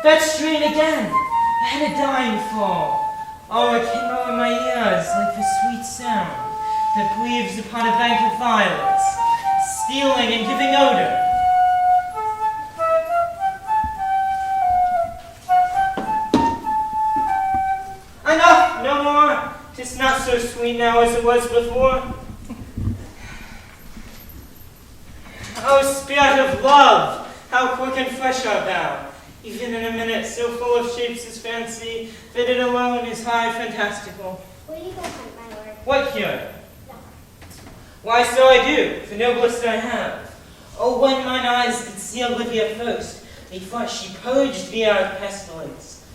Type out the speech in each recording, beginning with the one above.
That strain again! I had a dying fall. Oh, it came over my ears like the sweet sound that cleaves upon a bank of violets, stealing and giving odor. Enough, no more. 'Tis not so sweet now as it was before. Oh, spirit of love, how quick and fresh art thou, even in a minute so full of shapes as fancy, fitted alone is high fantastical. Where do you go hunt, my lord? What cure? No. Why, so I do, the noblest I have. Oh, when mine eyes did see Olivia first, methought she purged the air of pestilence.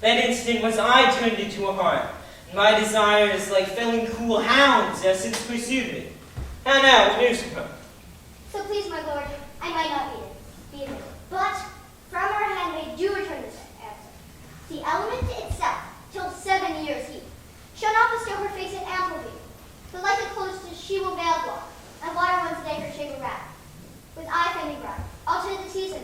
That instant was I turned into a hart, and my desires, like felling cool hounds, have since pursued me. How now, what news of her? So please, my lord, I might not be it, but from our handmaid do return this answer. The element itself, till 7 years heat, shall not bestow her face in ample view, but like a cloister she will veil block, and water once a day her chamber wrap. With eye family bride, all to the season,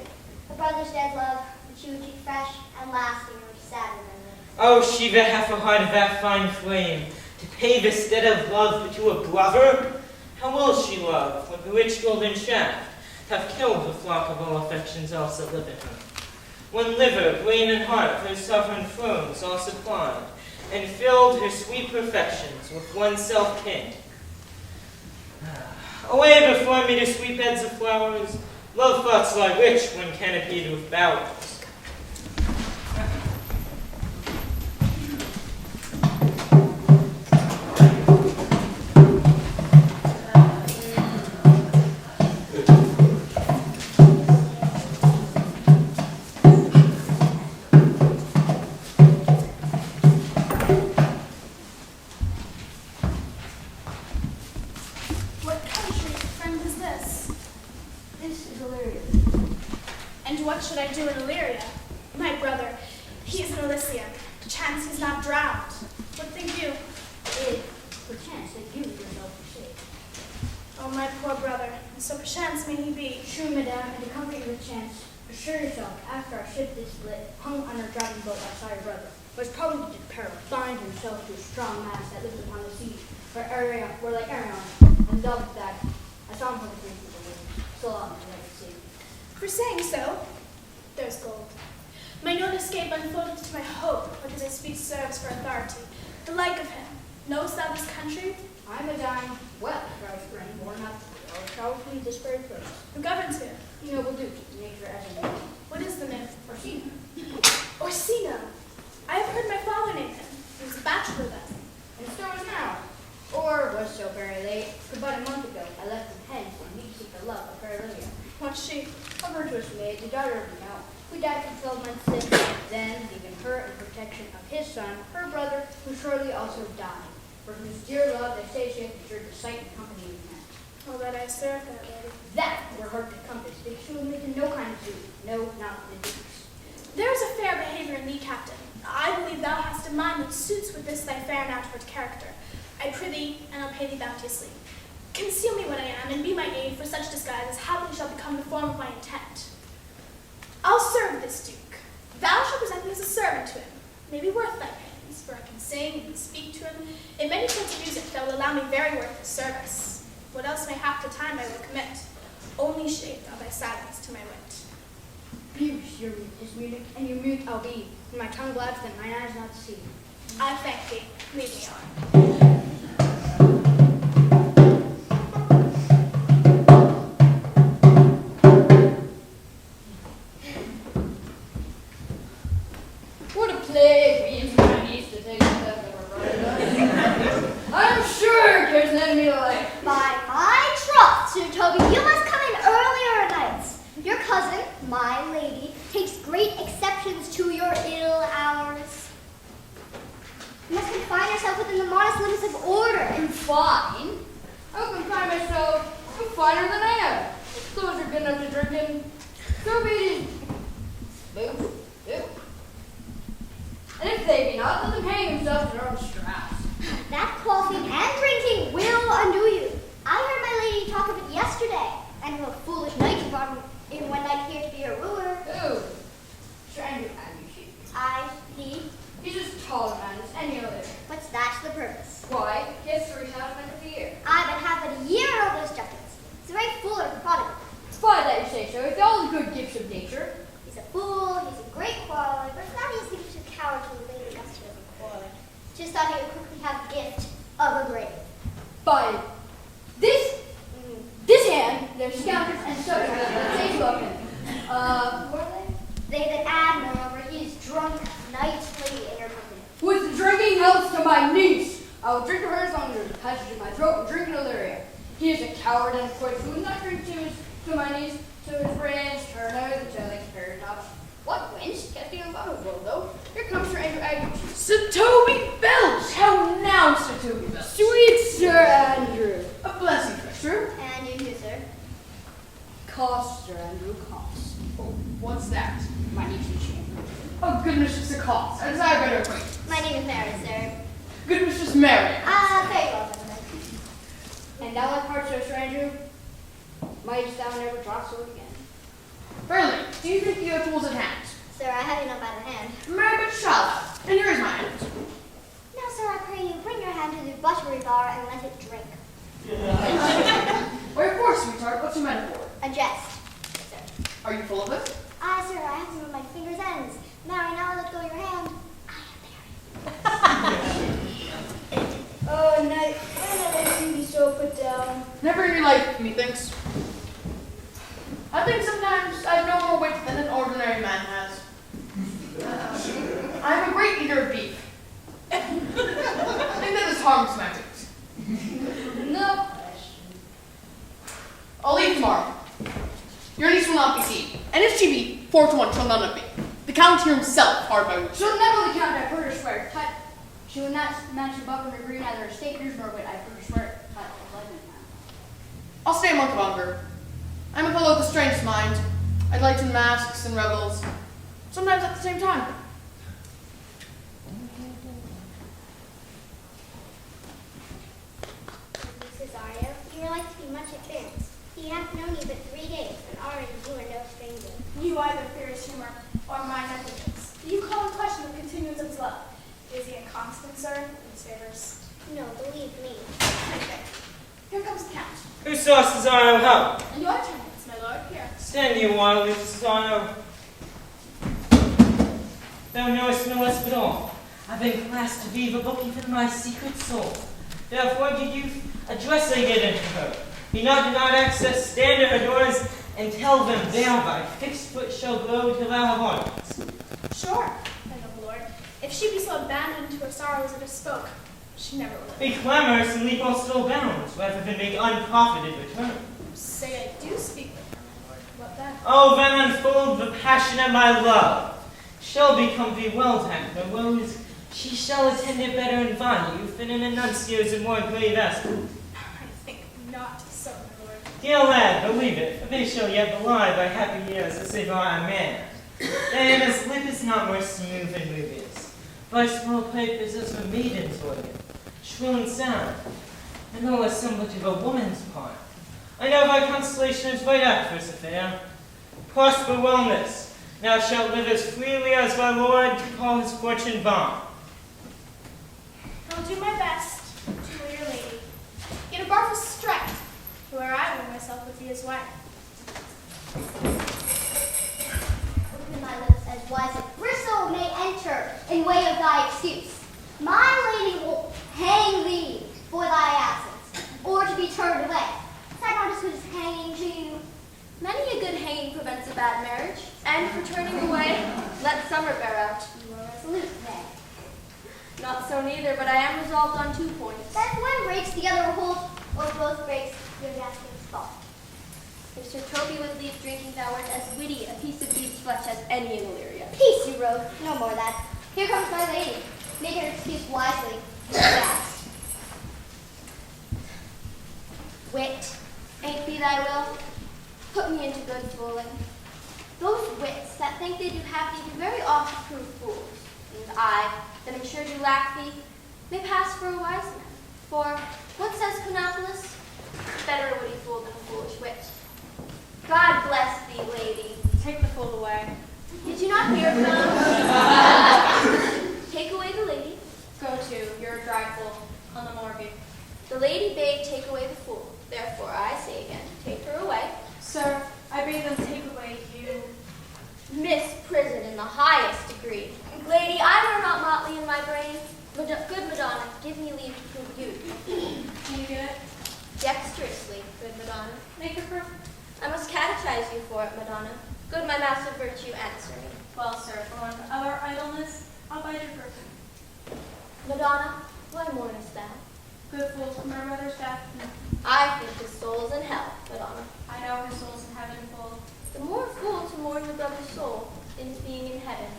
a brother's dead love, but she would keep fresh and lasting her sad memory. Oh, she that hath a heart of that fine flame, to pay the stead of love but to a brother? How will she love, when the rich golden shaft hath killed the flock of all affections else that live in her? When liver, brain, and heart her sovereign thrones all supplied, and filled her sweet perfections with one self-king. Away before me to sweet beds of flowers, love thoughts lie rich when canopied with bowers. What should I do in Illyria? My brother, he is in Elysium. Chance he's not drowned. What think you? If, perchance, that you yourself were saved. Oh, my poor brother, and so perchance may he be. True, madame, and to comfort you with chance, assure yourself, after our ship is lit, hung on our driving boat outside your brother, was probably did peril, bind himself to a strong mast that lived upon the sea, where like Arion, and loved I'm a dying, well, Charles Green, born not Charles Green, this very place. Who governs here? Noble Duke, nature as a name. What is the name? Orsino. Orsino. I have heard my father name him. He was a bachelor then. And so is now. Or was so very late. For about a month ago, I left him hence and he to seek the love of fair Olivia. What's she? A virtuous maid, the daughter of the Mount, who died from 12 months sick, then leaving her in protection of his son, her brother, who shortly also died, for whose dear love they say she hath endured the sight and company of men. Oh, that I serve that lady. That were her to compass, because she will meet in no kind of duty, no, not in the dukes. There is a fair behavior in thee, Captain. I believe thou hast a mind that suits with this thy fair and outward character. I prithee, and I'll pay thee bounteously. Conceal me what I am, and be my aid for such disguise as happily shall become the form of my intent. I'll serve this Duke. Thou shalt present me as a servant to him. May be worth thy pains, for I can sing and speak to him in many kinds of music that will allow me very worth his service. What else may hap to time I will commit. Only shape thou thy silence to my wit. Beauteous your mute is music, and your mute I'll be, and my tongue blabs that mine eyes not see. I thank thee. Leave me on. What a plague we into my niece to take stuff that were brought up. I'm sure there's an enemy alike. By my troth, Sir Toby, you must come in earlier nights. Your cousin, my lady, takes great exceptions to your ill hours. You must confine yourself within the modest limits of order. Confine? I'll confine myself. I'm finer than I am. Those are good enough to drink in. So be it. Boo. Boo. And if they be not, let them hang themselves in their own straps. That quaffing and drinking will undo you. I heard my lady talk of it yesterday, and of a foolish knight you brought in one night here to be her wooer. Who? Stranger he. He's as tall a man as any other. What's that to the purpose? Why? He has 3,000 men of the year. I but have but a year of those ducats. He's a very fool or prodigal. Why that you say so? It's all the good gifts of nature. He's a fool, he's a great quarreler, but for that he is too coward to obey the master of a quarreler. Just thought he would quickly have the gift of a grave. By this hand, there's scoundrels and subjects that say look. What are they? They that add, moreover, he is drunk nightly in your company. With drinking health to my niece, I will drink to her as long as there's a passage in my throat and drink an Illyria. He is a coward and a quick who would not drink to my niece, to his brains, turn out until they compare top. What wins? Casting about a world though. Here comes Sir Andrew Agnew. Sir Toby Belch! How now, Sir Toby Belch? Sweet Sir Andrew. A blessing, sir. And you too, sir. Cost, Sir Andrew, cost. Oh, what's that? My niece is chamber. Oh, good Mistress Acost, as I better acquaint. My name is Mary, sir. Good Mistress Mary. Very well, gentlemen. And thou like heart, Sir Andrew, mightst thou never draw sword again. Verily, do you think you have tools at hand? Sir, I have you not by the hand. Mary, but shall I? And here is my hand. Now, sir, I pray you, bring your hand to the buttery bar and let it drink. Why, of course, sweetheart. What's your metaphor? A jest, sir. Are you full of it? Sir, I have some of my fingers' ends. Mary, now let go your hand. I am Mary. Oh, night. Why have I seen you so put down? Never in your life, methinks. I think sometimes I have no more wit than an ordinary man has. I am a great eater of beef. I think that is harm to my teeth. No. I'll leave tomorrow. Your niece will not be seen, and if she be, 4 to 1 shall none of be. The Count here himself, hard by which. She'll never the count, I've heard her swear. Tut. She will not match above and agree neither estate nor wit. I've heard her swear. Tut. I'll stay a month longer. I'm a fellow with a strange mind. I delight in masks and revels, sometimes at the same time. Cesario, you are like to be much advanced. He hath known you but 3 days, and already you are no stranger. You either fear his humor or my negligence. Do you call in question the continuance of his love? Is he inconstant, sir, in his favors? No, believe me. Here comes the Count. Who saw Cesario home? And your attendants, my lord, here. Stand you while we Cesario. Thou knowest no less but all. I've been classed to weave a book even my secret soul. Therefore do you address again to her. Be not denied access, stand at her doors, and tell them thereby fixed foot shall go till thou have ornaments. Sure, my noble lord. If she be so abandoned to her sorrows that have spoke, she never will. Be clamorous and leap all still bounds, rather than make unprofited return. Say I do speak with her, my lord. What then? Oh, then unfold the passion of my love. Shall become bewildered, but woes she shall attend it better in fine youth than in a nuncio's and more grave aspect. I think not so, my lord. Dear lad, believe it, for they shall yet belie by happy years as they are a man. Diana's lip is not more smooth and rubious, but small pipe is as a maiden's organ, shrill and sound, and all assemblage of a woman's part. I know thy constellation is right apt for this affair. Prosper wellness. Thou shalt live as freely as thy lord to call his fortune bond. I'll do my best to woo your lady. Yet a bark of strength, where I will myself would be his wife. Open my lips as wise as bristle may enter in way of thy excuse. My lady will hang thee for thy absence, or to be turned away. Is that not as good as hanging to you? Many a good hanging prevents a bad marriage, and for turning away, let summer bear out. You are resolute then. Not so neither, but I am resolved on 2 points. That if one breaks, the other will hold, or if both breaks, your gaspings fall. If Sir Toby would leave drinking, thou art as witty a piece of beef's flesh as any in Illyria. Peace, you rogue. No more of that. Here comes my lady. Make her excuse wisely. Fast. Wit, ain't be thy will? Put me into good fooling. Those wits that think they do have thee do very oft prove fools, and I, that am sure do lack thee, may pass for a wise man. For, what says Conopolis? Better a witty fool than a foolish wit. God bless thee, lady. Take the fool away. Did you not hear, fellow? Take away the lady. Go to, you're a dry fool, on the mortgage. The lady bade take away the fool. Therefore, I say again, take her away. Sir, I bade them take away you. Misprison in the highest degree. Lady, I wear not motley in my brain. Good Madonna, give me leave to prove you. Can you get it? Dexterously, good Madonna. Make a proof. I must catechize you for it, Madonna. Good my master virtue, answer me. Well, sir, for want of our idleness, I'll bide your person. Madonna, why mournest thou? Good fool to my brother's death. I think his soul is in hell, Madonna. I know his soul's in heaven full. The more fool to mourn your brother's soul is being in heaven.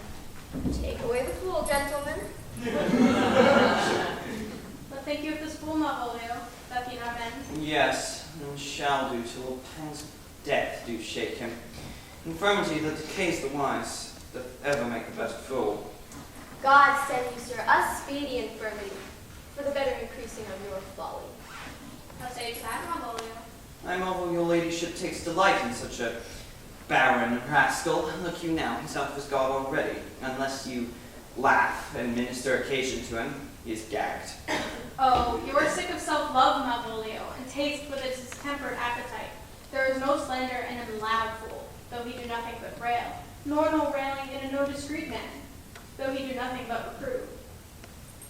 Take away the fool, gentlemen. But think you of this fool, Malvolio, that be not men? Yes, and shall do till a pan's death do shake him. Infirmity that decays the wise, doth ever make the best fool. God send you, sir, a speedy infirmity, for the better increasing of your folly. How say you to that, Malvolio? I marvel your ladyship takes delight in such a barren rascal. Look you now, he's out of his guard already. Unless you laugh and minister occasion to him, he is gagged. Oh, you are sick of self-love, Malvolio, and taste with its distempered appetite. There is no slender in a loud fool, though he do nothing but rail, nor no railing in a no discreet man, though he do nothing but reprove.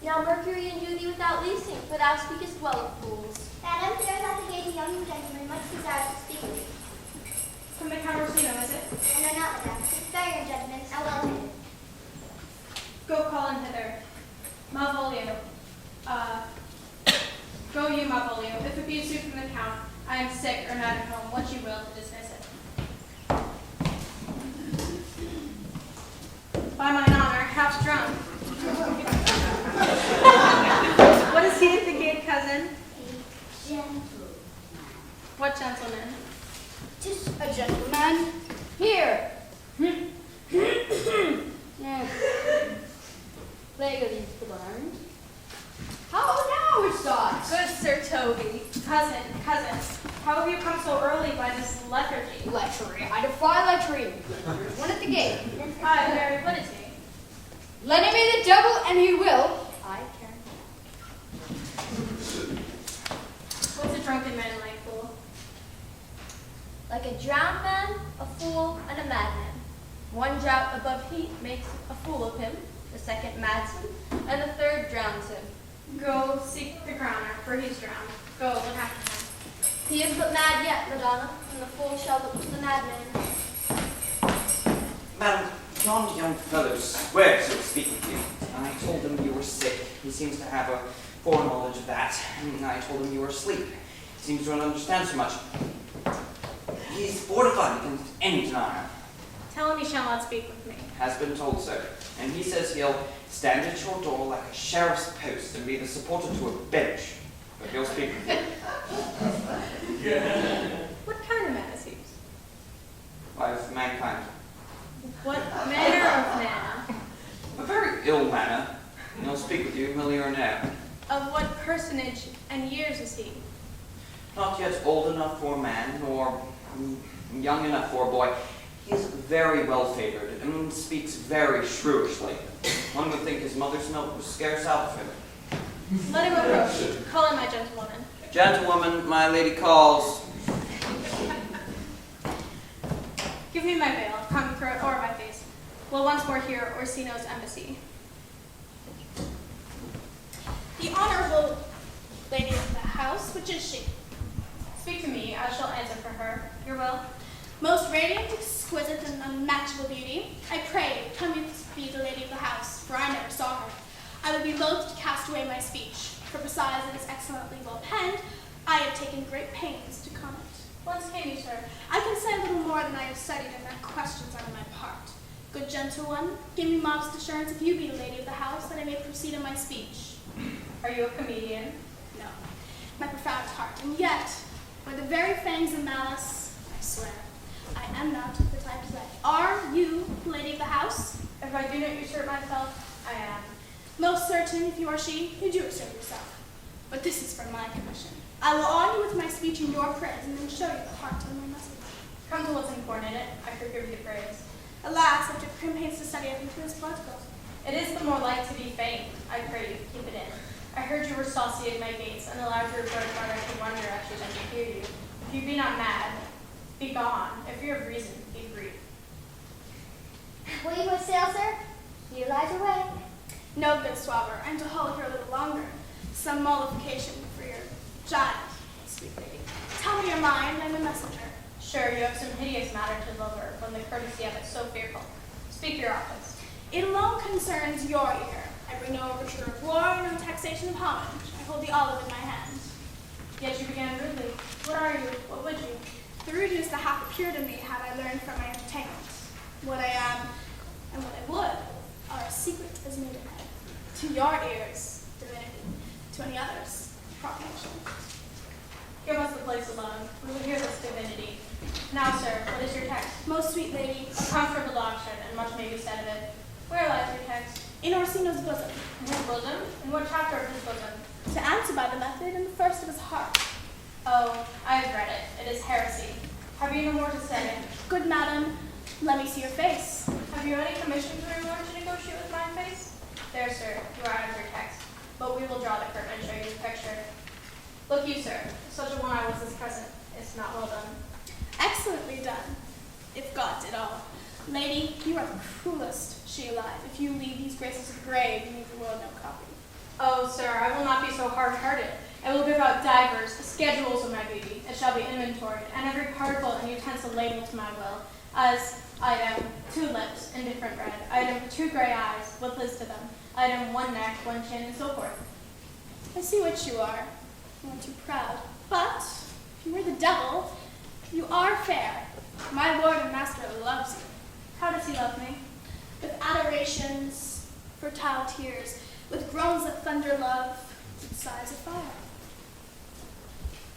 Now Mercury endue thee without leasing, for thou speakest well of fools. Madam, there is at the gate a young gentleman much desirous to speak with you. From the Count Orsino, is it? Oh, no, not madam. It's a very young gentleman, and well attended. Go call him hither. Malvolio. Go you, Malvolio. If it be a suit from the Count, I am sick or not at home, what you will to dismiss it. By mine honor, half drunk. What is he at the gate, cousin? Gentle. What gentleman? Tis a gentleman. Here. Legally blind. How now, Sot? Good Sir Toby. Cousin, how have you come so early by this lethargy? Lechery. I defy lechery. There's one at the gate. Aye, very what is he? Let him be the devil, and he will. I can. What's a drunken man like, fool? Like a drowned man, a fool, and a madman. One draught above heat makes a fool of him, the second mads him, and the third drowns him. Go seek the crowner, for he's drowned. Go, look after him. He is but mad yet, Madonna, and the fool shall look to the madman. Madam, yon young fellow swears he'll speak with you. I told him you were sick. He seems to have a foreknowledge of that. And I told him you were asleep. He seems to not understand so much. He's fortified against any denial. Tell him he shall not speak with me. Has been told so. And he says he'll stand at your door like a sheriff's post and be the supporter to a bench. But he'll speak with you. What kind of man is he? Why, of mankind. What manner of man? A very ill manner. And he'll speak with you, will he or no? Of what personage and years is he? Not yet old enough for a man, nor young enough for a boy. He is very well favored and speaks very shrewishly. One would think his mother's milk was scarce out of him. Let him approach. Call him my gentlewoman. Gentlewoman, my lady calls. Give me my veil, come throw it o'er my face. Will once more hear Orsino's embassy. The honorable lady of the house, which is she? Speak to me, I shall answer for her. Your will? Most radiant, exquisite, and unmatchable beauty. I pray, come you be the lady of the house, for I never saw her. I would be loath to cast away my speech, for besides it is excellently well penned, I have taken great pains to comment. Whence came you, sir? I can say a little more than I have studied and that questions are my part. Good gentle one, give me modest assurance if you be the lady of the house, that I may proceed in my speech. Are you a comedian? No, my profound heart, and yet, by the very fangs of malice, I swear, I am not the type to let. Are you the lady of the house? If I do not usurp myself, I am. Most certain, if you are she, you do assert yourself. But this is for my commission. I will honor you with my speech in your praise, and then show you the heart of my message. Come to what's important in it. I forgive you the praise. Alas, I took grim pains to study, I think it is political. It is the more like to be famed. I pray you, keep it in. I heard you were saucy at my gates, and allowed your bird brother to wonder at you than to hear you. If you be not mad, be gone. If you have reason, be brief. Will you hoist sail, sir? Here lies your way. No, good swabber, I'm to hold here a little longer. Some mollification for your giant, sweet lady. Tell me your mind, I'm a messenger. Sure, you have some hideous matter to deliver, when the courtesy of it so fearful. Speak your office. It alone concerns your ear. I bring no overture of war, no taxation of homage. I hold the olive in my hand. Yet you began rudely. What are you? What would you? The rudeness that hath appeared in me had I learned from my entertainment. What I am and what I would are a secret as maidenhead. To your ears, divinity. To any others, proclamation. Give us the place alone. We will hear this divinity. Now, sir, what is your text? Most sweet lady, A comfortable doctrine, and much may be said of it. Where lies your text? in Orsino's bosom, In his bosom? In what chapter of his bosom? to answer by the method in the first of his heart. Oh, I have read it. It is heresy. Have you no more to say? Good madam, let me see your face. Have you any commission for your lord to negotiate with my face? There, sir, you are out of your text. But we will draw the curtain and show you the picture. Look you, sir, such a one I was this present. It's not well done. Excellently done, if God did all. Lady, you are the cruelest she alive. If you leave these graces of grave, you leave the world no copy. Oh, sir, I will not be so hard-hearted. I will give out divers schedules of my beauty. It shall be inventoried, and every particle and utensil labeled to my will, as item 2 lips, indifferent red, item 2 gray eyes, with lids to them, item 1 neck, 1 chin, and so forth. I see what you are. You are too proud. But, if you were the devil, you are fair. My lord and master loves you. How does he love me? With adorations, fertile tears, with groans that thunder love, with sighs of fire.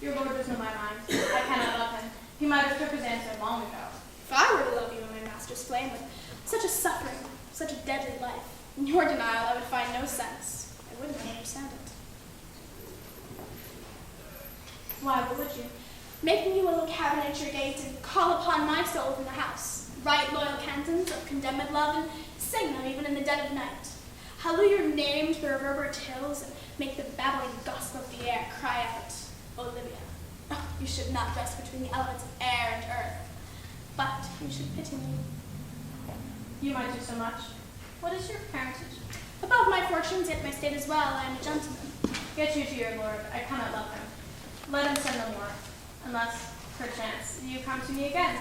Your lord does know my mind. I cannot love him. He might have took his answer long ago. If I were to love you in my master's flame, with such a suffering, such a deadly life, in your denial I would find no sense. I wouldn't understand it. Why, what would you? Make me a little cabin at your gate and call upon my soul from the house. Write loyal cantons of condemned love and sing them even in the dead of night. Halloo your name to the reverberate hills and make the babbling gospel of the air cry out, Olivia. Oh, you should not rest between the elements of air and earth, but you should pity me. You might do so much. What is your parentage? Above my fortunes, yet my state is well. I am a gentleman. Get you to your lord. I cannot love him. Let him send no more, unless, perchance, you come to me again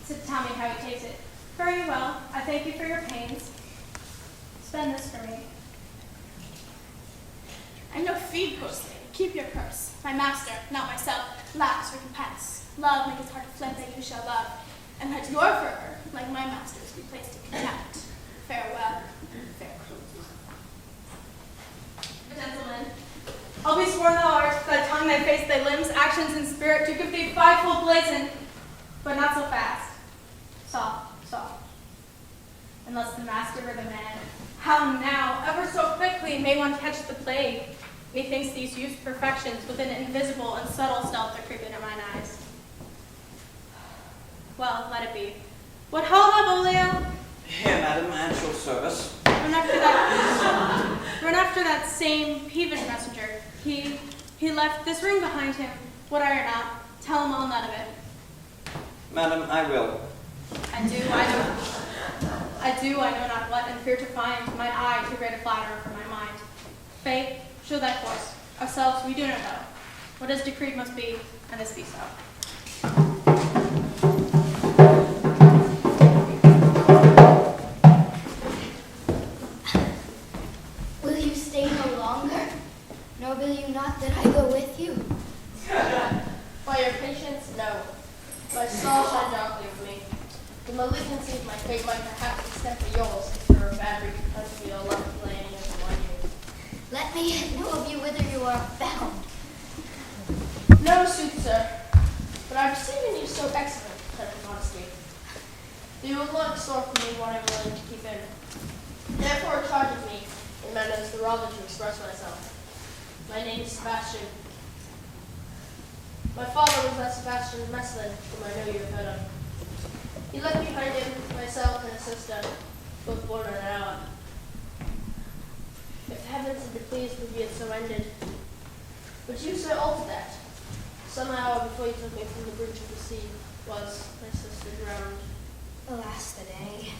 to tell me how he takes it. Very well. I thank you for your pains. Spend this for me. I'm no feed postling. Keep your purse. My master, not myself, laughs recompense. Love make his heart flint that you shall love, and let your fervor, like my master's, be placed in contempt. Farewell. Gentlemen, I'll be sworn thou art, thy tongue, thy face, thy limbs, actions, and spirit to give thee fivefold blazon, but not so fast. Soft, soft. Unless the master were the man. How now, ever so quickly, may one catch the plague? Methinks these youth's perfections with an invisible and subtle stealth are creeping in mine eyes. Well, let it be. What ho, Malvolio? Here, madam, at your service. Run after that same peevish messenger. He left this ring behind him. Would I or not, tell him all none of it. Madam, I will. I know not what, and fear to find mine eye too great a flatterer for my mind. Fate, show thy course. Ourselves we do not know. What is decreed must be, and this be so. Will you stay no longer? Nor will you not that I go with you? By your patience, no. My soul shine darkly for me. The malignancy of my fate might perhaps extend to yours if you are bad because we all love playing as one you. Let me know of you whither you are bound. No, sooth sir, but I perceive in you so excellent touch of modesty. You will not extort from me what I am willing to keep in. Therefore it charges me, in manners the rather to express myself. My name is Sebastian. My father was that Sebastian Meslin, whom I know you have heard of. He left behind him myself and a sister, both born in an hour. If the heavens had been pleased with me, had so ended. But you so altered that. Some hour before you took me from the brink of the sea was my sister drowned. Alas the day.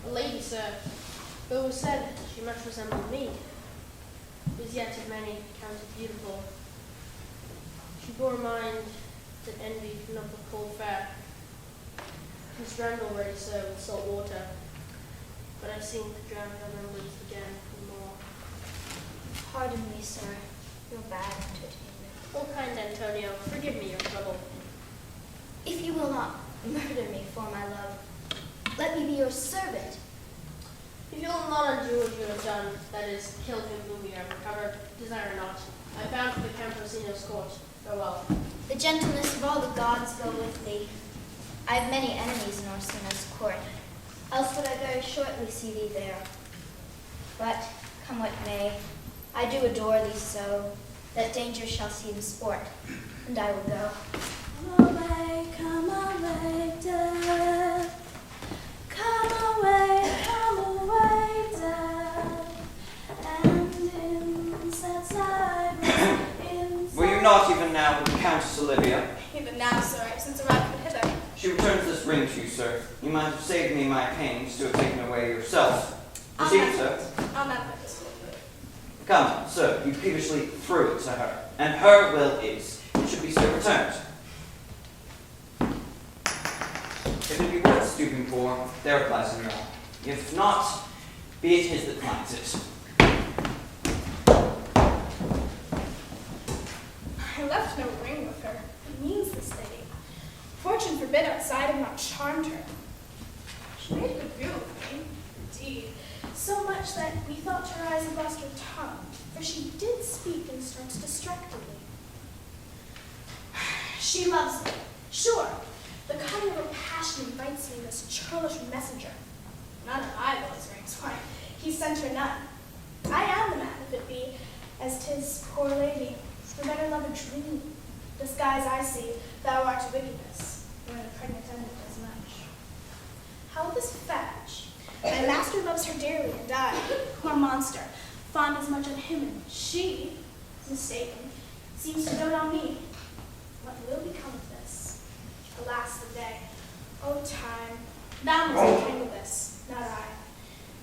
A lady, sir, who was said she much resembled me, was yet of many counted beautiful. She bore a mind that envied not the cold fair. Miss Randall already served with salt water, but I seem to drown her memories again and more. Pardon me, sir. Your bad entertainment. Oh, kind Antonio, forgive me your trouble. If you will not murder me for my love, let me be your servant. If you will not undo what you have done, that is, killed him whom you have recovered, desire not. I bound for the Camposino's court. Farewell. The gentleness of all the gods go with thee. I have many enemies in Orsino's court, else would I very shortly see thee there. But, come what may, I do adore thee so, that danger shall seem sport, and I will go. Come away, death. Come away, death. And incense silence. Were you not even now with the Countess Olivia? Even now, sir, since arriving hither. She returns this ring to you, sir. You might have saved me my pains to have taken it away yourself. Proceed, sir. I'll not wait. Come, sir, you peevishly threw it to her, and her will is, it should be so returned. If it be worth stooping for, there applies in your own. If not, be it his that finds it. I left no ring with her. It means this lady. Fortune forbid outside have not charmed her. She made a good view of me, indeed, so much that we thought her eyes had lost her tongue, for she did speak in starts distractedly. She loves me, sure. The cunning of her passion invites me this churlish messenger. None of my boys rings, why, he sent her none. I am the man, if it be, as 'tis poor lady, the better love a dream. Disguise I see, thou art wickedness, wherein a pregnant ended as much. How will this fetch? My master loves her dearly, and I, poor monster, fond as much of him, and she, mistaken, seems to dote on me. What will become of this? Alas, the day. O time, thou must untangle this, not I.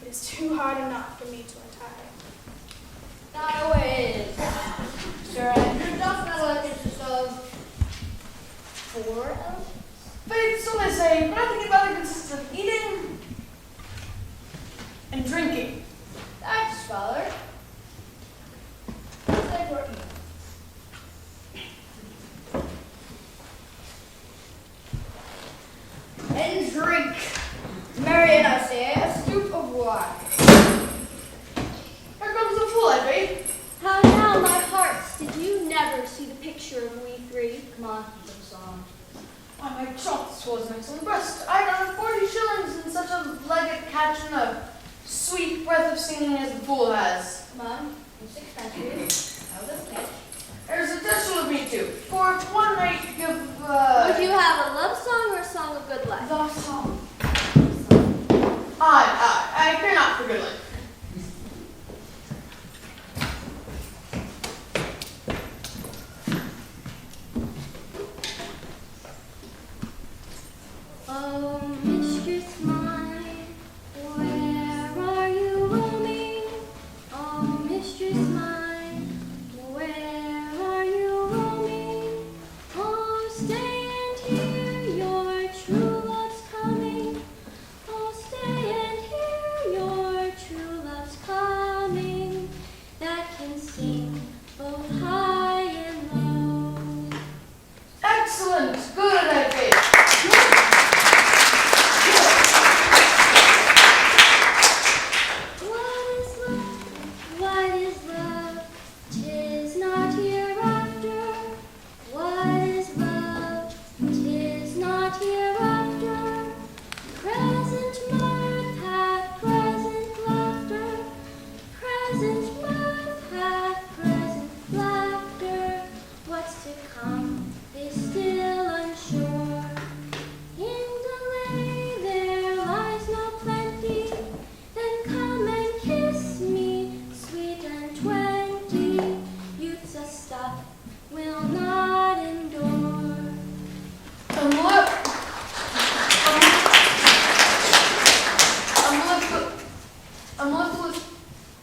It is too hard enough for me to untie. Thy ways. Sir Andrew, does not consist of 4 elements? Faith, so they say, but I think it rather consists of eating and drinking. That's scholar. Say for eating. And drink. Marion, I say, a stoup of wine. Here comes the fool, I faith. How now, my hearts, did you never see the picture of we three? Come on, keep the song. Why, my troth, 'twas an excellent breast. I got 40 shillings in such a legged catch and a sweet breath of singing as the fool has. Come on, and 6 pence. How does it catch? There's a decimal of me too. For one night give Would you have a love song or a song of good life? the song. I care not for good life. Oh, mistress mine, where are you roaming? Oh, mistress mine, where are you roaming? Oh, stay and hear your true love's coming. Oh, stay and hear your true love's coming. That can sing both high and low. Excellent. Good, I faith. What is love? What is love? 'Tis not hereafter. What is love? 'Tis not hereafter. Present mirth hath present laughter. Present mirth hath present laughter. What's to come is still unsure. In delay there lies no plenty. Then come and kiss me, sweet and 20. Youth's a stuff will not endure.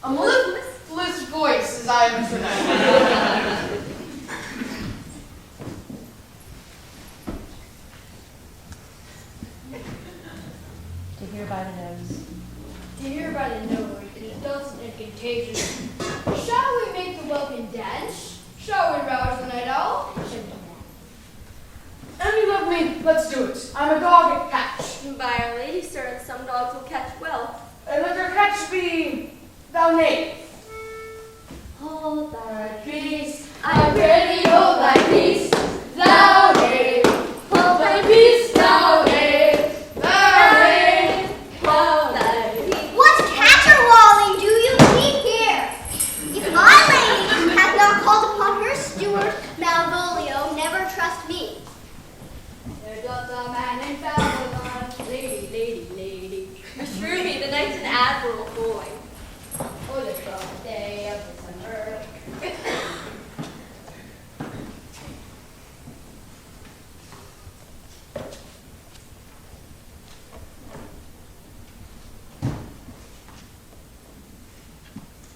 A mellifluous voice, as I am tonight. To hear by the nose. To hear by the nose, it is dulcet and contagious. Shall we make the welkin dance? Shall we rouse the night owl? And you love me, let's do it. I'm a dog at catch. By Our Lady, sir, and some dogs will catch well. And let your catch be thou knave. Hold thy Peace, I prithee, hold thy peace, thou knave. Hold thy peace, thou knave. Thou knave. hold thy peace. What caterwauling do you keep here? If my lady hath not called upon her steward, Malvolio, never trust me. There doth a man in Babylon, lady, lady, lady. Assure me the night's an admiral boy. Oh, the 12th day of December.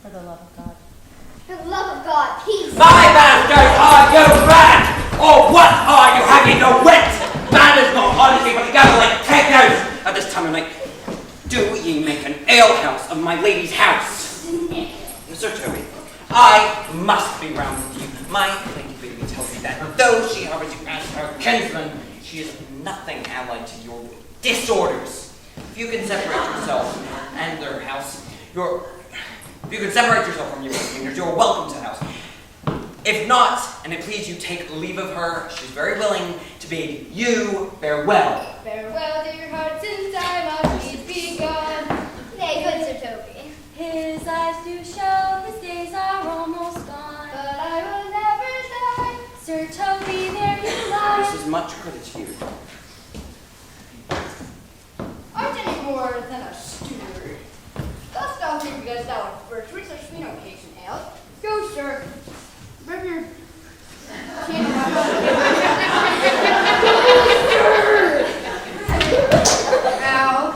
For the love of God. For the love of God, peace. My masters, are you mad? Or what are you having no wit? Man is not honestly but together like take out at this time of night. Do ye make an alehouse of my lady's house? Sir Toby, I must be round with you. My lady baby tells me that though she harbors you as her kinsman, she is nothing allied to your disorders. If you can separate yourself and their house, if you can separate yourself from your retainers, you're welcome to the house. If not, and it please you take leave of her, she's very willing to bid you farewell. Farewell, dear heart, since I must needs be gone. Nay, good Sir Toby. His eyes do show his days are almost gone. But I will never die. Sir Toby, there you lie. This is much credit to you. Art any more than a steward? Dost thou think because thou art first, which such me no occasion ails? Go, sir. Bring your Ow.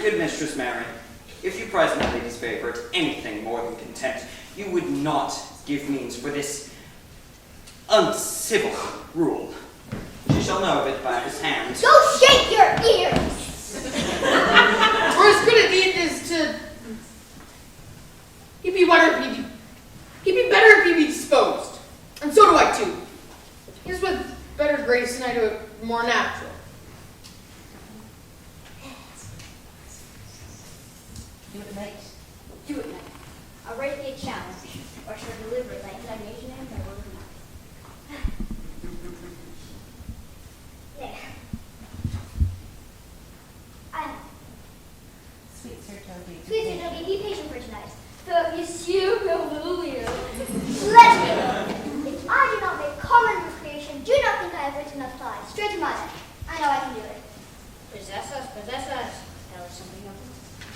Good Mistress Mary, if you prize my lady's favour anything more than content, you would not give means for this uncivil rule. She shall know of it by this hand. Go shake your ears! Or as good a deed as to... He'd be better if he'd be disposed. And so do I too. He's with better grace and I do it more natural. Do it night. Do it now. I'll write thee a challenge, or shall deliver thy indignation and thy word of mouth. There. Sweet Sir Toby. Sweet Sir Toby, be patient for tonight. For Monsieur Benvolio. Let me know. If I do not make common recreation, do not think I have written enough lies. Straight to my neck. I know I can do it. Possess us, possess us. Tell us something of it.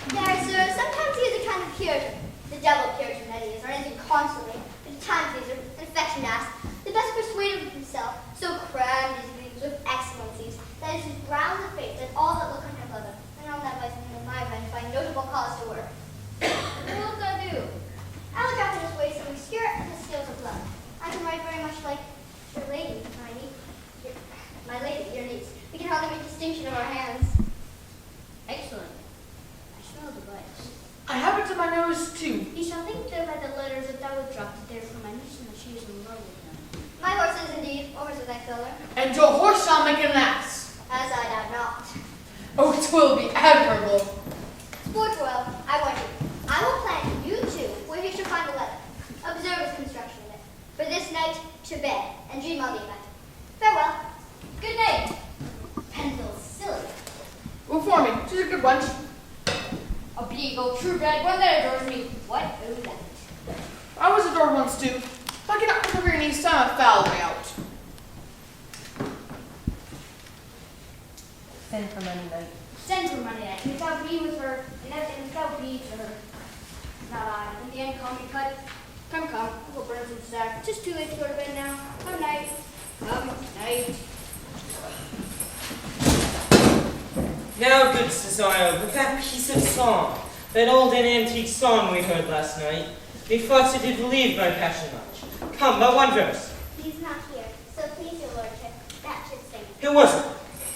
There, sir, sometimes he is a kind of Puritan. The devil Puritan that he is, running constantly, but a time pleaser, an affectionate ass, the best persuaded of himself, so crammed his dreams with excellencies, that is his brows of face, and all that look on him love him, and all that vice in my revenge by notable cause to work. What will I do? I will drop in his way some obscure and the skills of love. I can write very much like your lady, my lady, your niece. We can hardly make distinction of our hands. Excellent. I smell the bites. I have it to my nose too. You shall think though by the letters that thou would drop there from my niece and that she is in love with him. My horse is indeed, or is thy filler, And your horse shall make an ass. as I doubt not. Oh, 'twill be admirable. Sport well, I want you. I will plant you two where you shall find the letter. Observe its construction of it. For this night, to bed, and dream on the event. Farewell. Good night. Penville's silly. Well, for me, she's a good wench. A beagle, true bred, one that adores me. What? Oh, that. I was adored once too. If I cannot recover your niece, I'm a foul way out. Send for money night. Send for Monday night. And if thou be with her, and if thou be to her. Not I. In the end, call me cut. Come, I'll go burn some sack. Just too late to go to bed now. Good night. Night. Now, good Cesario, with that piece of song, that old and antique song we heard last night, methought it did relieve my passion much. Come, but one verse. He's not here, so please your lordship, that should sing. Who was it?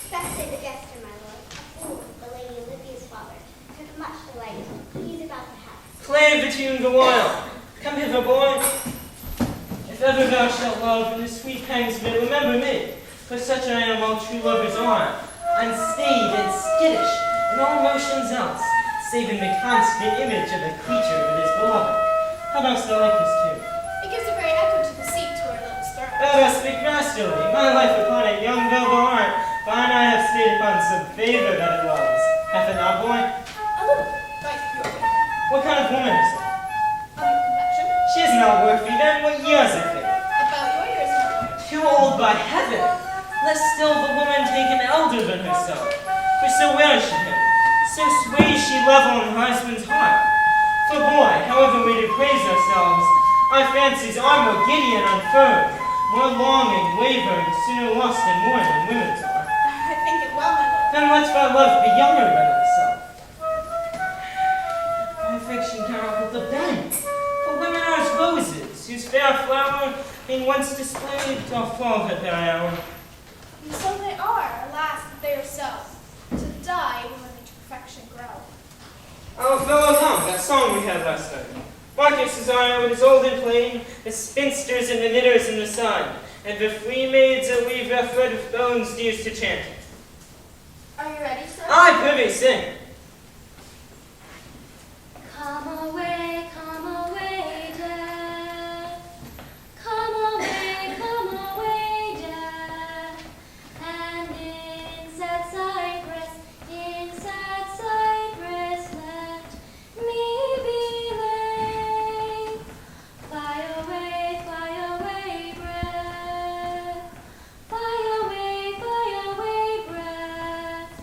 Especially the jester, my lord, a fool, the lady Olivia's father, took much delight. He is about to have. Play the tune the while. Come hither, boy. If ever thou shalt love, in the sweet pangs of it, remember me, for such I am all true lovers are, unstayed and skittish, in all motions else, save in the constant image of the creature that is beloved. How dost thou like this tune? It gives a very echo to the seat to our love's throne. Thou dost speak masterly, my life upon it, young though thou art, fine I have stayed upon some favor that it loves. Hath it not, boy? A little, like your favor. What kind of woman is it? Of your complexion. She is not worthy then, what years I think? About your years, my lord. Too old by heaven, lest still the woman take an elder than herself. For so wears she him, so sways she love on her husband's heart. For boy, however we do praise ourselves, our fancies are more giddy and unfirm, more longing, wavering, sooner lost and more than women's are. I think it well, my lord. Then let's our love be younger than ourselves. Our affection cannot hold the bend, for women are as roses, whose fair flower, being once displayed, doth fall at their hour. And so they are, alas, that they are so. To die even when they to perfection grow. Our fellow come, that song we had last night. Marcus Cesario, it is old and plain, the spinsters and the knitters in the sun, and the free maids that weave their thread of bones used to chant it. Are you ready, sir? Aye, prithee, sing. Come away, death. Come away, death. And in sad cypress, let me be laid. Fly away, breath. Fly away, breath.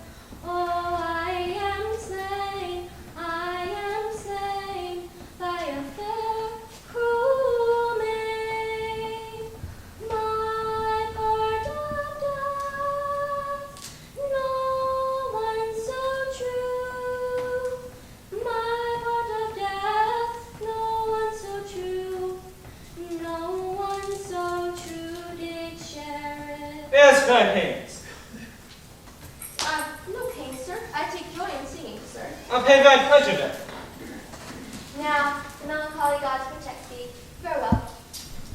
Oh, I I'll pay thy pleasure then. Now, the melancholy gods protect thee. Farewell.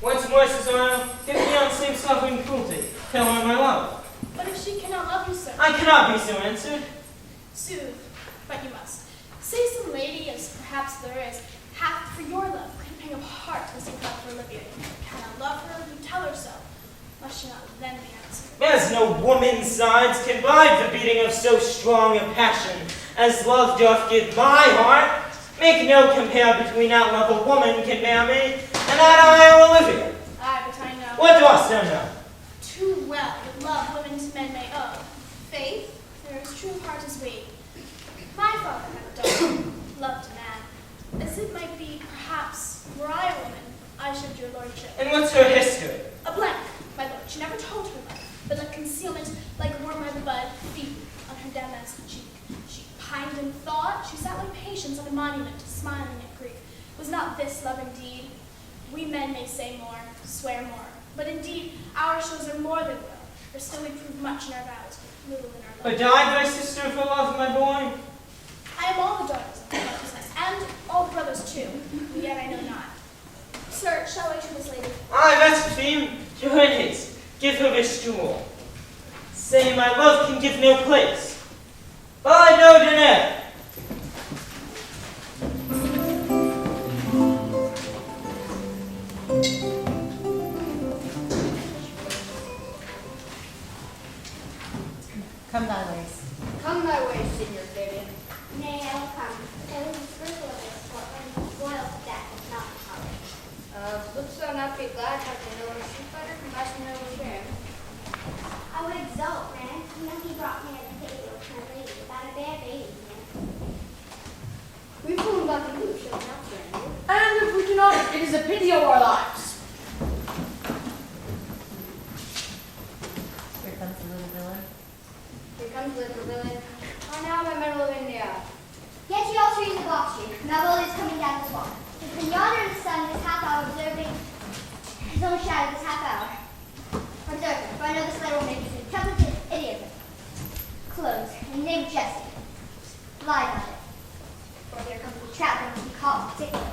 Once more, Cesaro, give me on same sovereign cruelty. Tell her my love. But if she cannot love you, sir, I cannot be so answered. soothe, but you must. Say some lady, as perhaps there is, hath for your love creeping of heart as you have for Olivia. Cannot love her, you tell her so. Must she not then be answered? As no woman's sides can bide the beating of so strong a passion as love doth give my heart. Make no compare between that love a woman can bear me, and that I am Olivia. Aye, but I know What dost thou know? too well that love women to men may owe. Faith, there is true heart as we. My father had a daughter, loved a man. As it might be, perhaps, were I a woman, I should your lordship. And what's her history? A blank, my lord. She never told her life, but let concealment like a worm by the bud feed on her damask cheek. She pined in thought, she sat like patience on a monument, smiling at grief. Was not this love indeed? We men may say more, swear more, but indeed our shows are more than will, for still we prove much in our vows, little in our love. But died thy sister for love, my boy? I am all the daughters of righteousness, and all the brothers too, but yet I know not. Sir, shall I to this lady? Aye, that's the theme. To her in haste. Give her this jewel. Say my love can give no place. By no dinner. Come thy ways. Come thy way, Senor Fabian. Nay, I will come. There was a sprinkle of this for royal death, not college. Wouldst thou not be glad to have the noble sheep fighter from last noble shame? I would exult, man. You know he brought me a baby to my lady, about a bare baby, man. We fool about the loop, shall not friend. And if we do not, it is a pity of our lives. Here comes the little villain. Here comes little villain. Are now in the middle of India. Get you all trees in the box tree. Malvolio is coming down the swamp. He's been yonder in the sun this half hour observing his own shadow this half hour. Observe him, for I know this letter will make you see temperate idiotism. Clothes, and name Jesse. Lie about it. For here comes the trap that must be called particular.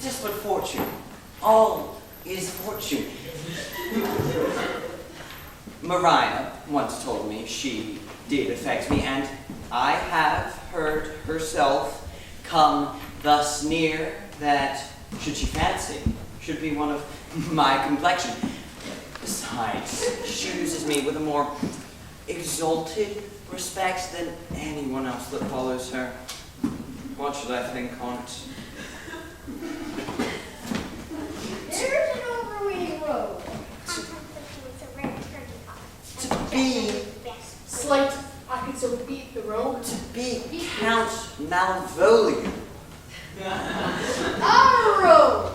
Just but fortune. All is fortune. Maria once told me she did affect me, and I have heard herself come thus near that, should she fancy, should be one of my complexion. Besides, she uses me with a more exalted respect than anyone else that follows her. What should I think on't? There's an overweening road. To be Slight, I could so beat the road. To be Count Malvolio. Our road.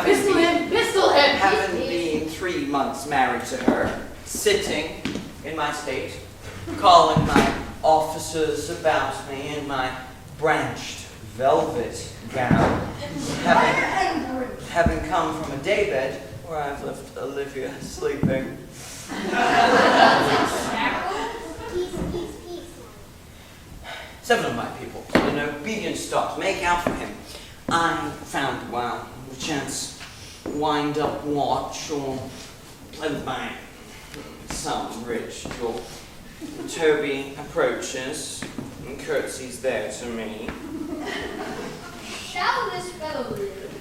Pistol him, pistol him. Having been 3 months married to her, sitting in my state, calling my officers about me in my branched velvet gown, having come from a daybed where I've left Olivia sleeping. Peace. 7 of my people, in obedient stock, make out for him. I found while the chance wind up watch or play with my some rich jewel. Toby approaches and curtsies there to me. Shall this fellow live?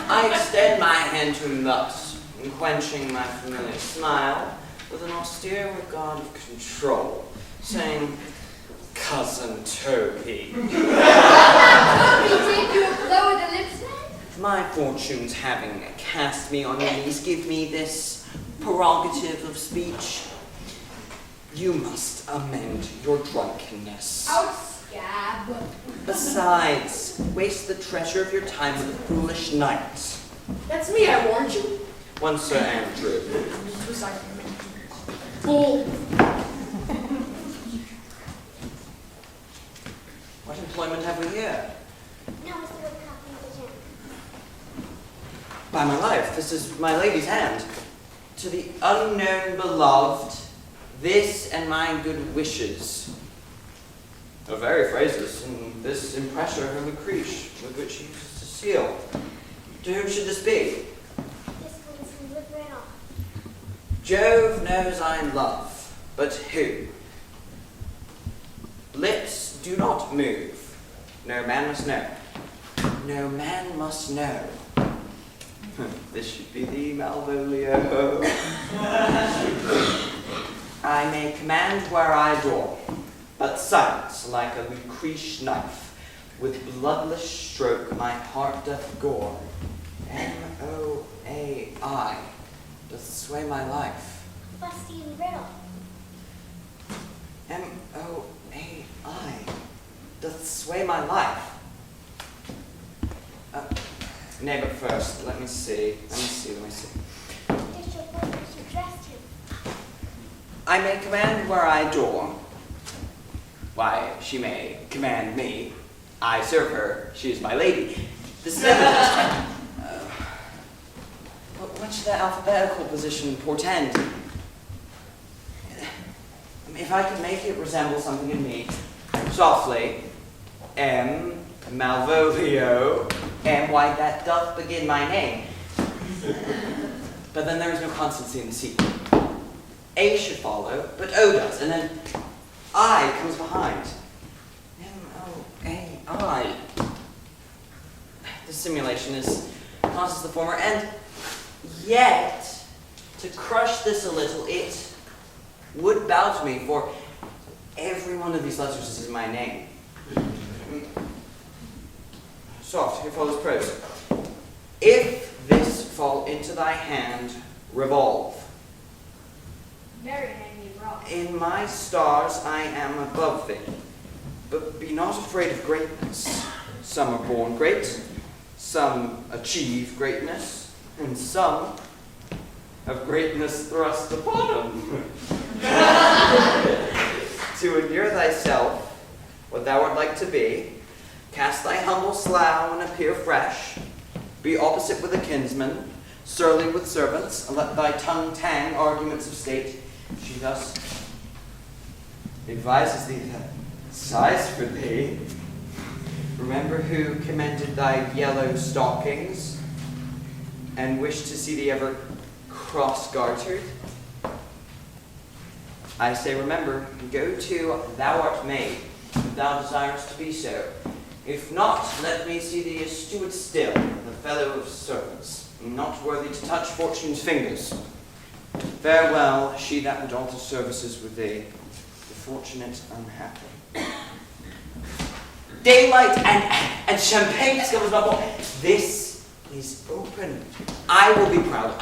I extend my hand to him thus, and quenching my familiar smile with an austere regard of control, saying, Cousin Toby. Toby, take you a blow with the lips then? My fortunes having cast me on knees give me this prerogative of speech. You must amend your drunkenness. Out scab. Besides, waste the treasure of your time with a foolish knight. That's me, I warned you. One Sir Andrew. Fool. What employment have we here? Now is the real copy of the gem. By my life, this is my lady's hand. To the unknown beloved, this and my good wishes. The very phrases in this impressor of Lucrece, with which he uses to seal. To whom should this be? This one's from the riddle. Jove knows I love, but who? Lips do not move. No man must know. No man must know. This should be the Malvolio. I may command where I adore, but silence like a Lucrece knife, with bloodless stroke my heart doth gore. M-O-A-I doth sway my life. Busty riddle. M-O-A-I doth sway my life. Nay, but first, let me see. There's your boy who's dressed him. I may command where I adore. Why, she may command me. I serve her. She is my lady. This is evident. But what should that alphabetical position portend? If I could make it resemble something in me, softly, M, Malvolio, M, why, that doth begin my name. But then there is no constancy in the sequel. A should follow, but O does, and then I comes behind. M-O-A-I. The simulation is conscious the former, and yet, to crush this a little, it would bow to me, for every one of these letters is my name. Soft, here follows prose. If this fall into thy hand, revolve. Mary hang me wrong. In my stars I am above thee, but be not afraid of greatness. Some are born great, some achieve greatness, and some have greatness thrust upon them. To endure thyself, what thou art like to be, cast thy humble slough and appear fresh, be opposite with a kinsman, surly with servants, and let thy tongue tang arguments of state. She thus advises thee that sighs for thee. Remember who commended thy yellow stockings, and wished to see thee ever cross-gartered. I say remember, go to, thou art made, if thou desirest to be so. If not, let me see thee a steward still, the fellow of servants, not worthy to touch fortune's fingers. Farewell, she that would alter services with thee, the fortunate unhappy. Daylight and champagne discovers my ball. This is open. I will be proud.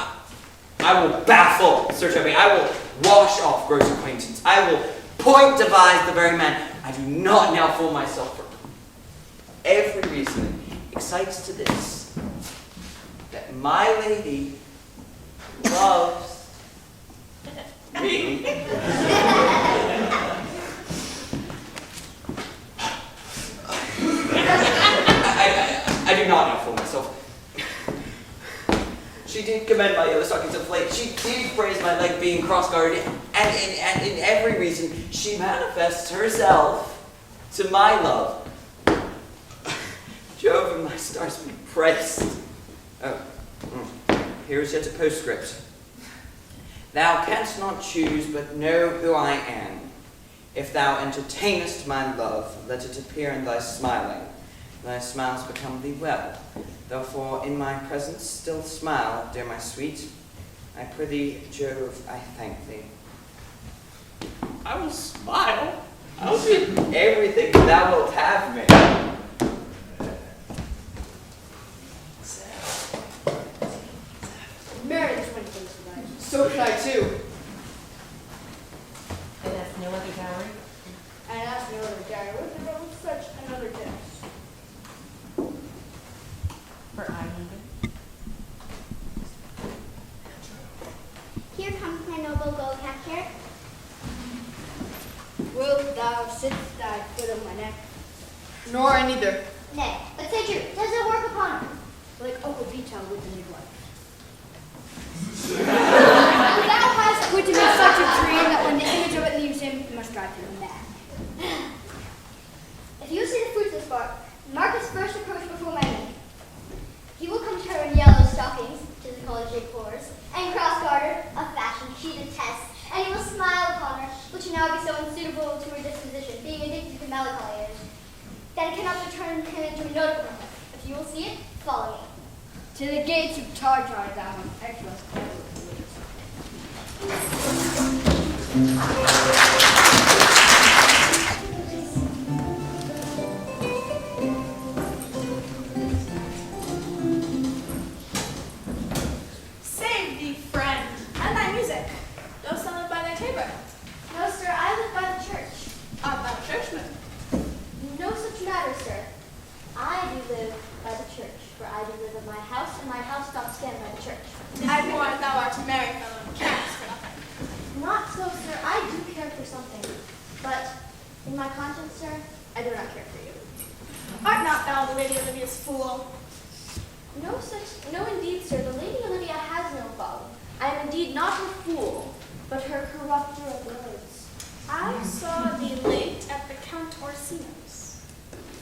I will baffle Sir Toby. I will wash off gross acquaintance. I will point devise the very man. I do not now fool myself for every reason excites to this, that my lady loves me. I do not now fool myself. She did commend my yellow stockings of late. She did praise my leg being cross-gartered, and in every reason she manifests herself to my love. Jove and my stars be praised. Here is yet a postscript. Thou canst not choose but know who I am. If thou entertainest my love, let it appear in thy smiling. Thy smiles become thee well. Therefore in my presence still smile, dear my sweet. I prithee, Jove, I thank thee. I will smile. I will do everything thou wilt have me. Mary just went close tonight. So could I too. And that's no other dowry? And asked me over to carry with her with such another text. For I even? Here comes my noble gold cap carrot. Wilt thou sit thy foot on my neck? Nor I neither. Nay, but say true, does it work upon her? Like Uncle Vito with the midwife. abhors, and cross-gartered, a fashion she detests, and he will smile upon her, which will now be so unsuitable to her disposition, being addicted to melancholy, that it cannot return him into a notable member. If you will see it, follow me. To the gates of Tartar thou impetuous Save thee, friend, and thy music. Dost thou live by thy tabor? No, sir, I live by the church. Art thou a churchman? No such matter, sir. I do live by the church, for I do live in my house, and my house doth stand by the church. I warrant thou art a merry fellow and carest for nothing. Not so, sir. I do care for something. But in my conscience, sir, I do not care for you. Art not thou the Lady Olivia's fool? No, indeed, sir. The Lady Olivia has no folly. I am indeed not her fool, but her corrupter of words. I saw thee late at the Count Orsino's.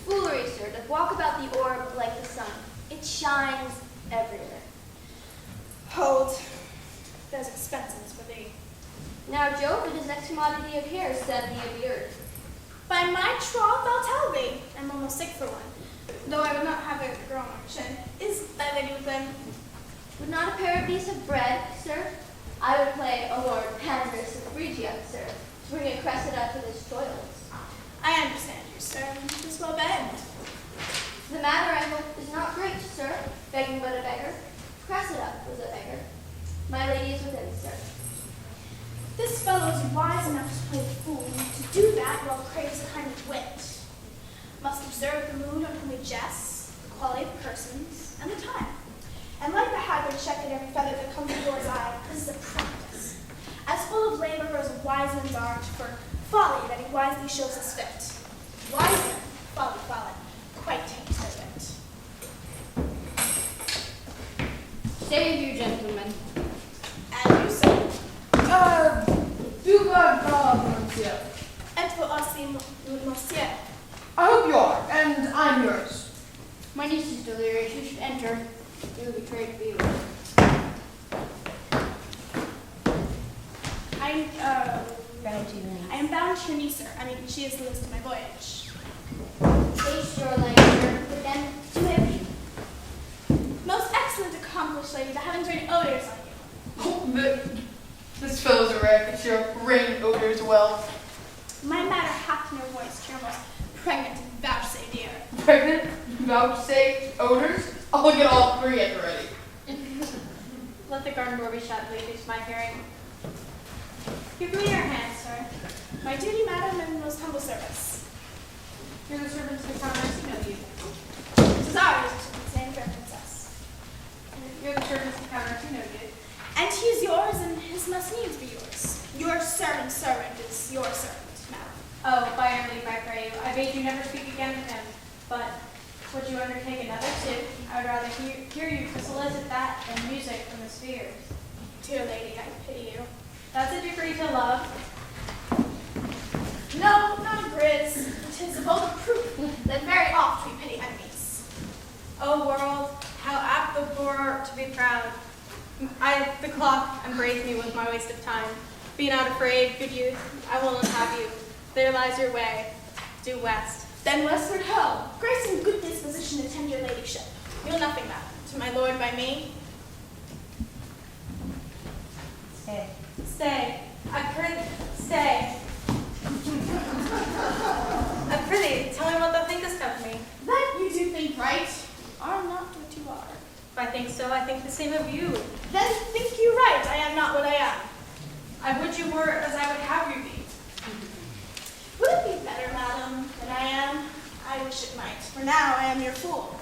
Foolery, sir, doth walk about the orb like the sun. It shines everywhere. Hold. There's expenses for thee. Now, Job, it is next commodity of hair, said thee a beard. By my troth, I'll tell thee. I'm almost sick for one, though I would not have it grow on my chin. Is thy lady within? Would not a pair of these have bred, sir? I would play a Lord Pandarus of Phrygia, sir, to bring a Cressida to his toils. I understand you, sir. It is well begged. The matter, I hope, is not great, sir, begging but a beggar. Cressida was a beggar. My lady is within, sir. This fellow is wise enough to play the fool, to do that while craves a kind of wit. Must observe the mood on whom we jest, the quality of persons, and the time. And like the haggard check at every feather that comes before his eye, this is a practice. As full of labor as a wise man's art, for folly that he wisely shows his fit. Wise men, folly, quite taint their wit. Save you, gentlemen. And you, sir, Do God, monsieur. êtes-vous aussi monsieur? I hope you are, and I'm yours. My niece is delirious. You should enter. You will be great to be with. I am bound to your niece, sir. I mean, she is the list of my voyage. Haste your languor, but then to him. Most excellent, accomplished lady, that having joined odors on you. Oh, this fellow's a wreck. It's your rain odors well. My matter hath no voice to your most pregnant and vouchsafe ear. Pregnant, vouchsafe, odors. I'll get all three at the ready. Let the garden door be shut, ladies, my hearing. Give me your hand, sir. My duty, madam, and most humble service. You're the servants of the Count Orsino, you. Tis ours, saying fair princess. You're the servants of the Count Orsino, you. And he is yours, and his must needs be yours. Your servant is your servant, madam. Oh, by your leave, I pray you. I bade you never speak again with him. But would you undertake another suit? I would rather hear you to solicit that than music from the spheres. Dear lady, I pity you. That's a degree to love. No, not a grizz. 'Tis a bold proof that very oft we pity enemies. O world, how apt the poor art to be proud. The clock embraced me with my waste of time. Be not afraid, good youth, I will not have you. There lies your way, due west. Then westward ho, grace and good disposition attend your ladyship. You'll nothing, madam, to my lord by me. Stay. Stay, stay. I prithee, tell me what thou thinkest of me. That you do think right, are not what you are. If I think so, I think the same of you. Then think you right, I am not what I am. I would you were as I would have you be. Would it be better, madam, than I am? I wish it might, for now I am your fool.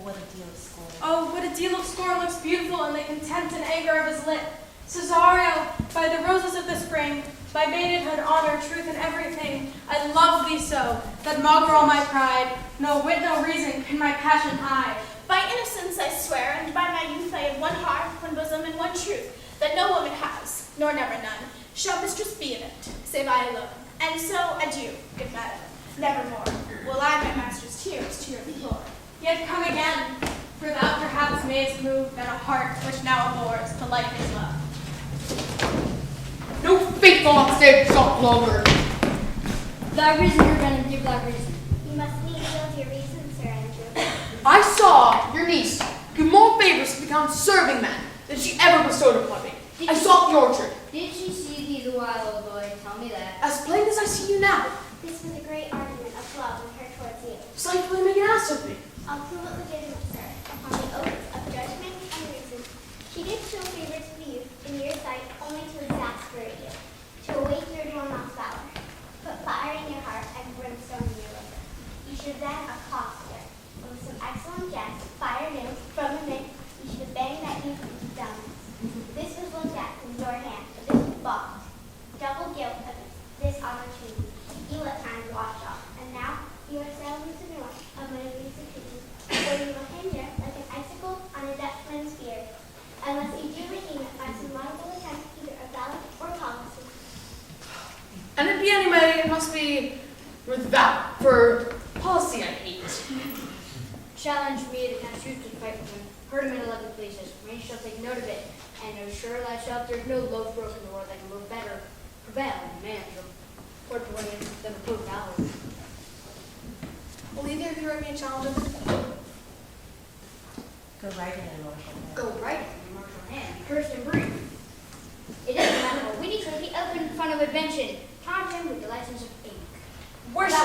What a deal of scorn. Oh, what a deal of scorn looks beautiful in the contempt and anger of his lip. Cesario, by the roses of the spring, by maidenhood, honor, truth, and everything, I love thee so, that maugre all my pride, no wit, no reason can my passion hide. By innocence I swear, and by my youth I have one heart, one bosom, and one truth, that no woman has, nor never none, shall mistress be in it, save I alone. And so adieu, good madam, nevermore will I my master's tears to your implore. Yet come again, ways moved than a heart which now abhors to like his love. No faith will not stay shot longer. Thy reason you're gonna give thy reason. You must need yield your reason, Sir Andrew. I saw your niece do more favors to the Count's serving man than she ever bestowed upon me. I saw the orchard. Did she see thee the while, old boy? Tell me that. As plain as I see you now. This was a great argument of love in her towards you. Sight-will make an ass of me. I'll prove it legitimate, sir, upon the oaths of judgment and reason. She did show favor to the youth in your sight only to exasperate you, to awaken your dormouse valor, put fire in your heart and brimstone in your liver. You should then accost her with some excellent jest, fire new, from the mint, you should have banged that youth into dumbness. This was looked at from your hand, but this was balked. Double guilt of this opportunity. You at times washed off, and now you are sailed into the north of my league's opinion, where you will hinder like an icicle on a Dutchman's beard, unless you do redeem it by some laudable attempt either of valor or policy. And it be anyway, it must be with valor, for policy I hate. Challenge me to cast truth to fight with him. Hurt him in 11 places. Me shall take note of it. And know sure thou shalt there's no love broke in the world that can love better prevail in man or to women than prove valor. Will either of you write me a challenge? Go right in, Marshal. Go right in the martial hand. Be cursed and brief. It is a matter of witty trophy open in front of invention. Taunt him with the license of ink. Where shall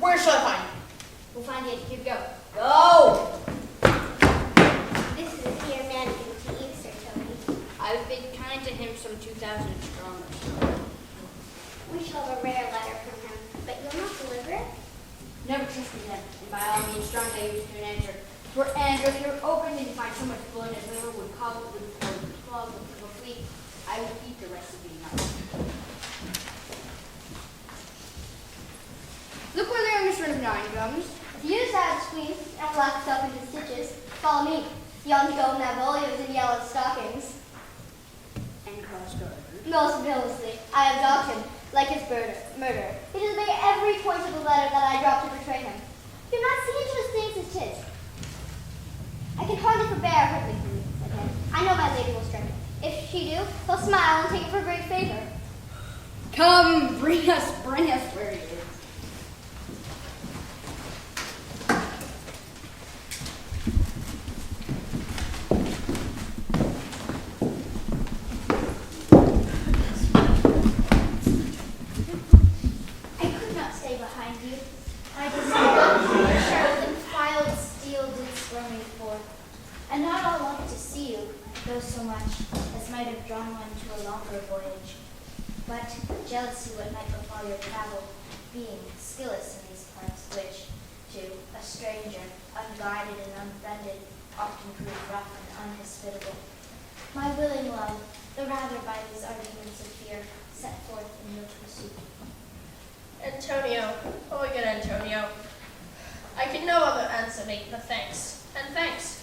I find you? We'll find the execute. Go. Go! This is a dear man given to you, Sir Tony. I've been kind to him some 2,000 strong. We shall have a rare letter from him, but you'll not deliver it? Never trusted him, and by all means strong I used to an answer. For Andrew, if you're open and you find so much blood as liver would cobble with the claws of a fleet, I will eat the rest of you now. Look where the youngest son of 9 comes. If you decide to squeeze and lock yourself into stitches, follow me. Young golden avolios in yellow stockings. And cross-guard. Most villainously, I have dogged him, like his murderer. He has made every point of the letter that I dropped to betray him. Do not see into his things as 'tis. I can hardly forbear hurting him again. I know my lady will strike him. If she do, he'll smile and take it for great favor. Come, bring us where he is. I could not stay behind you. I desire sharp and filed steel did spur me forth. And not all love to see you, though so much as might have drawn one to a longer voyage. But jealousy what might befall your travel, being skilless in these parts, which, to a stranger, unguided and unfriended, often prove rough and unhospitable. My willing love, the rather by these arguments of fear, set forth in your pursuit. Antonio, oh my good Antonio, I can no other answer make but thanks, and thanks.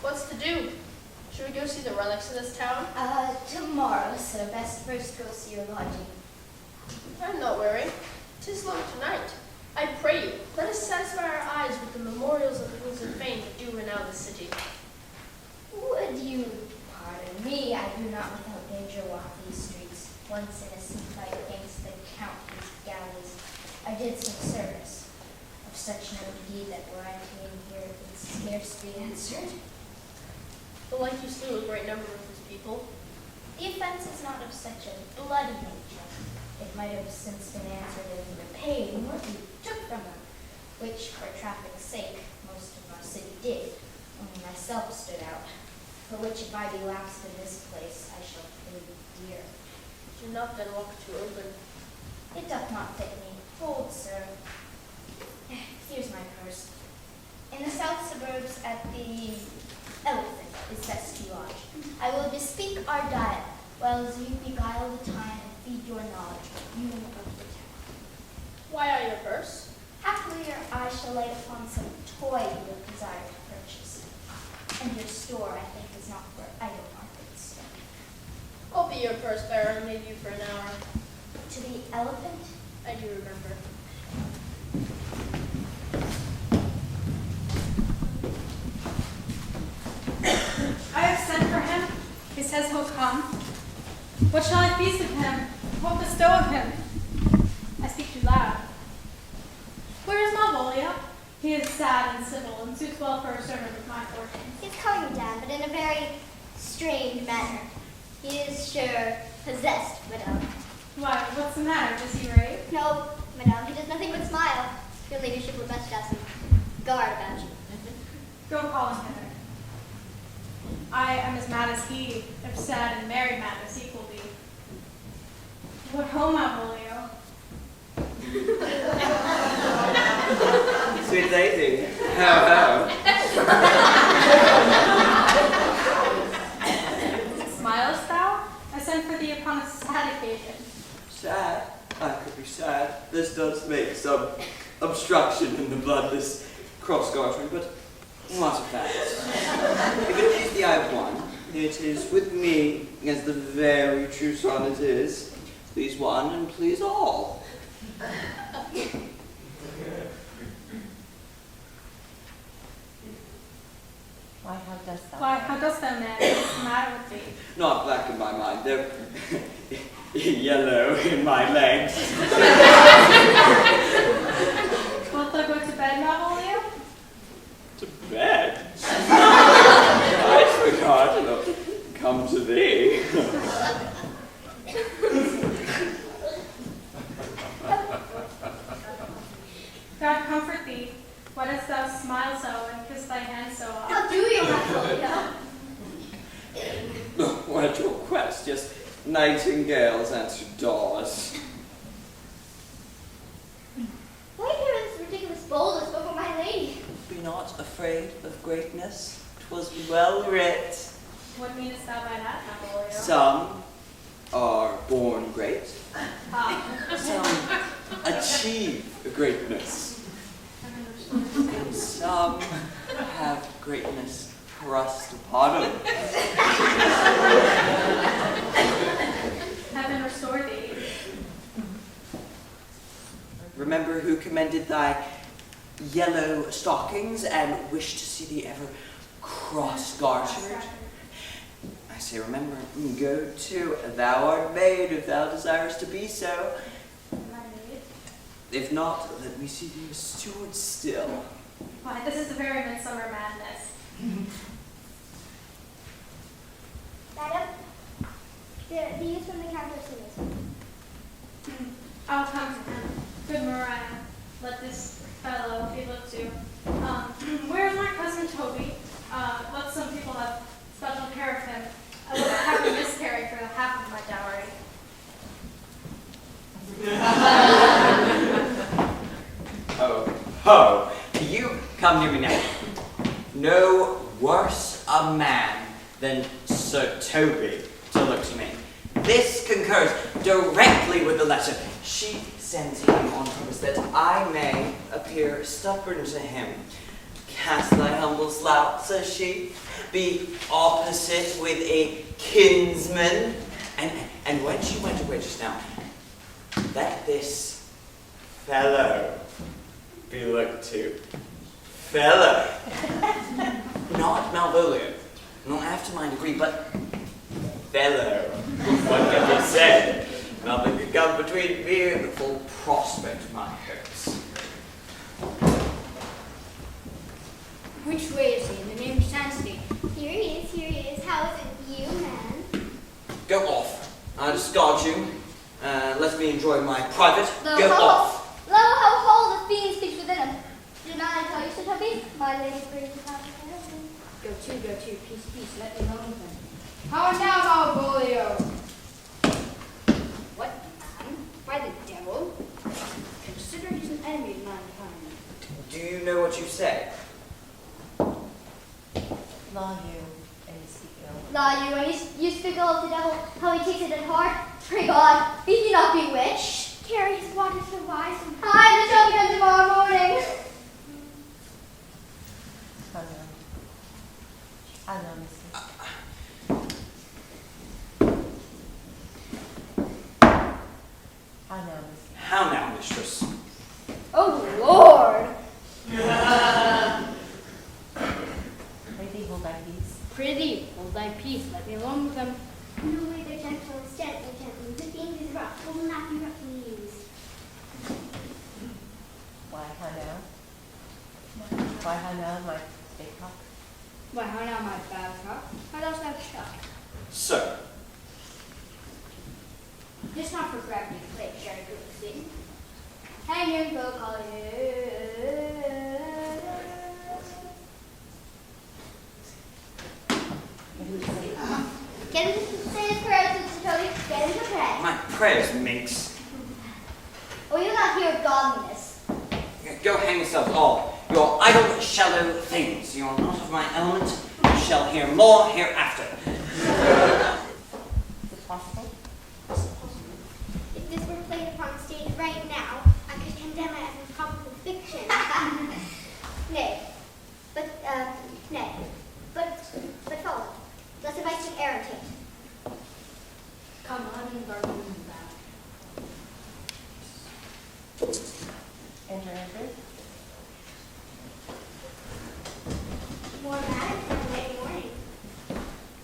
What's to do? Should we go see the relics of this town? Tomorrow, sir. Best first go see your lodging. I'm not weary. 'Tis low tonight. I pray you, let us satisfy our eyes with the memorials of wheels and fame that do renown the city. Would you pardon me? I do not without danger walk these streets. Once in a sea fight against the countless galleys, I did some service. Of such no deed that were I to here it would scarce be answered. The like you slew a great number of his people. The offense is not of such a bloody nature. It might have since been answered and repaid in what you took from them, which, for traffic's sake, most of our city did. Only myself stood out, for which if I be lapsed in this place, I shall pay dear. Do not then walk too open. It doth not fit me. Hold, sir. Here's my purse. In the south suburbs at the Elephant is best to lodge. I will bespeak our diet, while as you beguile the time and feed your knowledge, you of the town. Why are your purse? Haply your eye shall light upon some toy you have desired to purchase. And your store, I think, is not for idle markets. I'll be your purse bearer and leave you for an hour. To the Elephant? I do remember. says he'll come. What shall I feast of him? What bestow of him? I speak too loud. Where is Malvolio? He is sad and civil, and suits well for a servant of my fortune. He's calling me down, but in a very strange manner. He is sure possessed, madame. Why, what's the matter? Does he rave? No, madame, he does nothing but smile. Your ladyship would best have some guard about you. Go call him hither. I am as mad as he, if sad and merry madness equal be. What ho, Malvolio? Sweet lady, how? Smilest thou? I sent for thee upon a sad occasion. Sad? I could be sad. This does make some obstruction in the blood, this cross-gartering, but what of that? If it is the I one, it is with me as the very true sonnet is. Please one and please all. Why, how dost thou? Why, how dost thou, man? What's the matter with thee? Not black in my mind, they're yellow in my legs. Wilt thou go to bed, Malvolio? To bed? I forgot to come to thee. God comfort thee. Why dost thou smile so and kiss thy hand so oft? How do you, Malvolio? What at your quest? Yes, nightingales answer doors. Why hear this ridiculous boldness before my lady? Be not afraid of greatness. 'Twas well writ. What meanest thou by that, Malvolio? Some are born great. Ah, Some achieve greatness. And some have greatness thrust upon them. heaven restore thee. Remember who commended thy yellow stockings and wished to see thee ever cross-gartered? I say, remember, go to, thou art made if thou desirest to be so. My maid. If not, let me see thee a steward still. Why, this is the very midsummer madness. Madam, the youth from the Countess is. I'll come to him. Good Maria, let this fellow be looked to. Where is my cousin Toby? Let some people have special care of him. I will not have him miscarry for half of my dowry. Ho! You come near me now. No worse a man than Sir Toby to look to me. This concurs directly with the letter. She sends him on purpose that I may appear stubborn to him. Cast thy humble slough, says she, be opposite with a kinsman. And when she went away just now, let this fellow be looked to. Fellow. Not Malvolio, not after my degree, but fellow. What can be said? Nothing could come between me and the full prospect of my hopes. Which way is he in the name of sanctity? Here he is, here he is. How is it you, man? Go off. I discard you. Let me enjoy my private. Lo, Go ho, off. ho, lo, ho, ho, the fiend speaks within him. Did not I tell you, Sir Toby? My lady brings the house. Go to, peace, peace, let me alone with him. How now, Malvolio? What, man? By the devil? Consider he's an enemy of mankind. Do you know what you say? Law you, and you speak ill. La, you, and you speak of the devil, how he takes it at heart. Pray God, be he not bewitched. Carry his water so wise and high, the shall begin tomorrow morning. I know, mistress. I know, mistress. How now, mistress? Oh, Lord. May thee hold thy peace. Prithee, hold thy peace, let me alone with them. No way they're gentle, gently, gently. The thing is rough, will not be roughly used. Why, how now? Why, how now, my big cock? Why, how now, my bad cock? How dost thou chuck? Sir, This not for gravity to play, shall I do the thing? Hang him, go call Get him to say his prayers, Mr. Toby. Get him to pray. my prayers, minx. Oh, you'll not hear of godliness. Go hang yourselves all. Your idle, shallow things. You are not of my element. You shall hear more hereafter. Is it possible? If this were played upon stage right now, I could condemn it as improbable fiction. Nay, but follow. Lest if I should irritate. Come on, Barton, back. Enter, enter. More matter for late morning.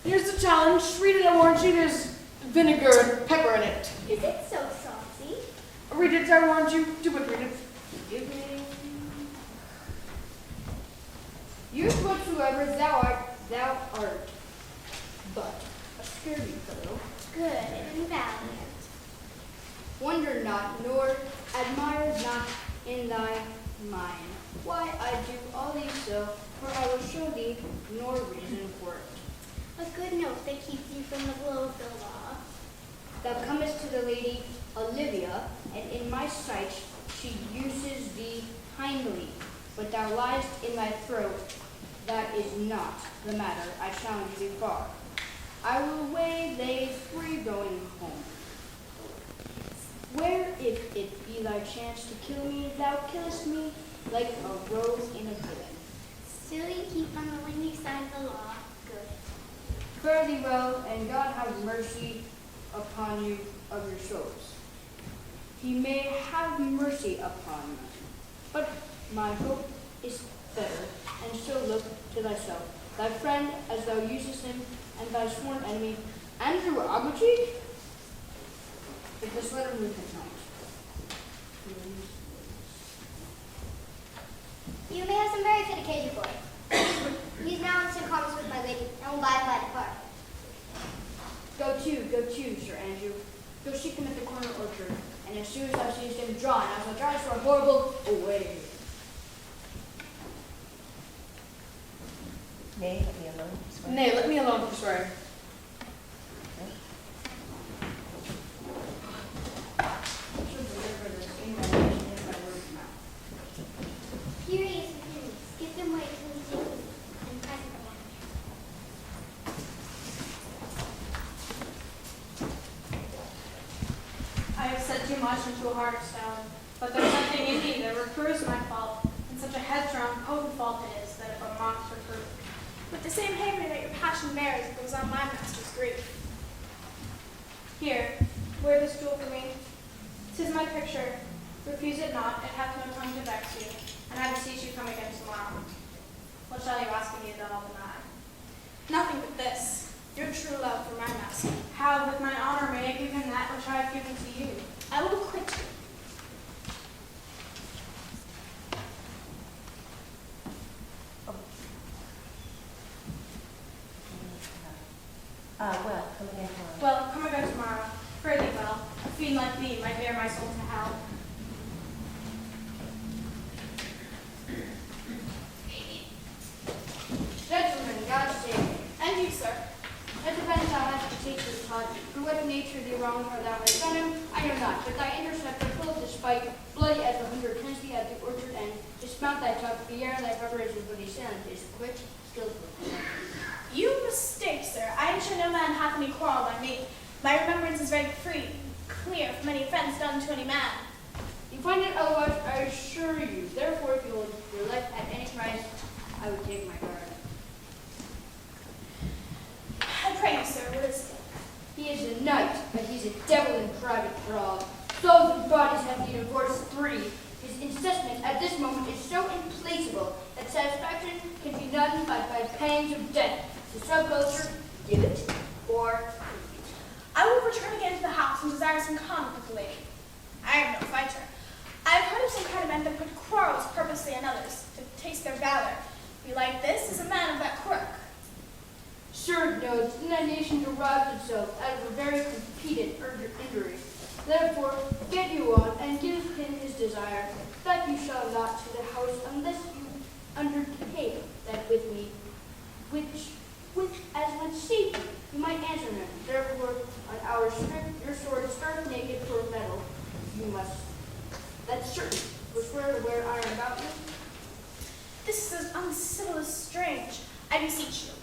Here's the challenge. Read it, I warrant you. There's vinegar and pepper in it. Is it so saucy? Read it, I warrant you. Do it, read it. Give me. Use whatsoever thou art, but a sturdy fellow. Good and valiant. Wonder not, nor admire not in thy mind why I do all these so, for I will show thee nor reason for it. A good note that keeps you from the blow of the law. Thou comest to the lady Olivia, and in my sight she uses thee kindly, but thou liest in thy throat. That is not the matter, I challenge thee far. I will weigh they free going home. Where if it be thy chance to kill me, thou killest me like a rose in a villain. Still you keep on the windy side of the law. Good. Fare thee well, and God have mercy upon you of your souls. He may have mercy upon mine, but my hope is better, and so look to thyself, thy friend as thou usest him, and thy sworn enemy, Andrew Aguchi? If this letter move at night. You may have some very fit occasion for it. He's now in St. Thomas with my lady, and will by depart. Go to, Sir Andrew. Go seek him at the corner orchard, and as soon as thou seest him drawn, I shall drive for a horrible away. Nay, let me alone. Swear. Nay, let me alone for swearing. Should deliver this in my nation in my word of mouth. Furious and furious, give them way to the sea, and present one. I have said too much into a heart of stone, but there's something in me that reproves my fault, and such a headstrong, potent fault it is that it but mocks reproof. With the same hanger that your passion bears, it goes on my master's grief. Here, wear this jewel for me. 'Tis my picture. Refuse it not, it hath no tongue to vex you, and I beseech you come again tomorrow. What shall you ask of me that I'll deny? Nothing but this, your true love for my master. How, with my honor, may I give him that which I have given to you? I will acquit you. Well, come again tomorrow. Well, come again tomorrow. Fare thee well. A fiend like thee might bear my soul to hell. Gentlemen, God save you. And you, sir. It depends thou hast to take this taught. For what nature thee wrong or thou hast done him, I know not. But thy interceptor full of despite, bloody as the hunger tends thee at the orchard end, dismount thy tuck, Pierre, thy preparation for the silent is quick, skillful. You mistake, sir. I am sure no man hath any quarrel by me. My remembrance is very free, clear from any offense done to any man. You find it otherwise, I assure you. Therefore, if you hold your life at any price, I would take my guard. I pray you, sir, what is he? He is a knight, but he's a devil in private fraud. Souls and bodies have he divorced 3. His incessant at this moment is so implacable that satisfaction can be done but by pangs of death. To subculture, give it, or I will return again to the house and desire some conduct with the lady. I am no fighter. I have heard of some kind of men that put quarrels purposely on others, to taste their valor. Belike this is a man of that quirk. Sure, no, its nation derives itself out of a very competent injury. Therefore, get you on, and give him his desire, that you shall not to the house unless you undertake that with me, as with safety, you might answer him. Therefore, on our strip, your sword stark naked for metal, you must. That's certain. Was swear to wear iron about you. This is as uncivil as strange. I beseech you,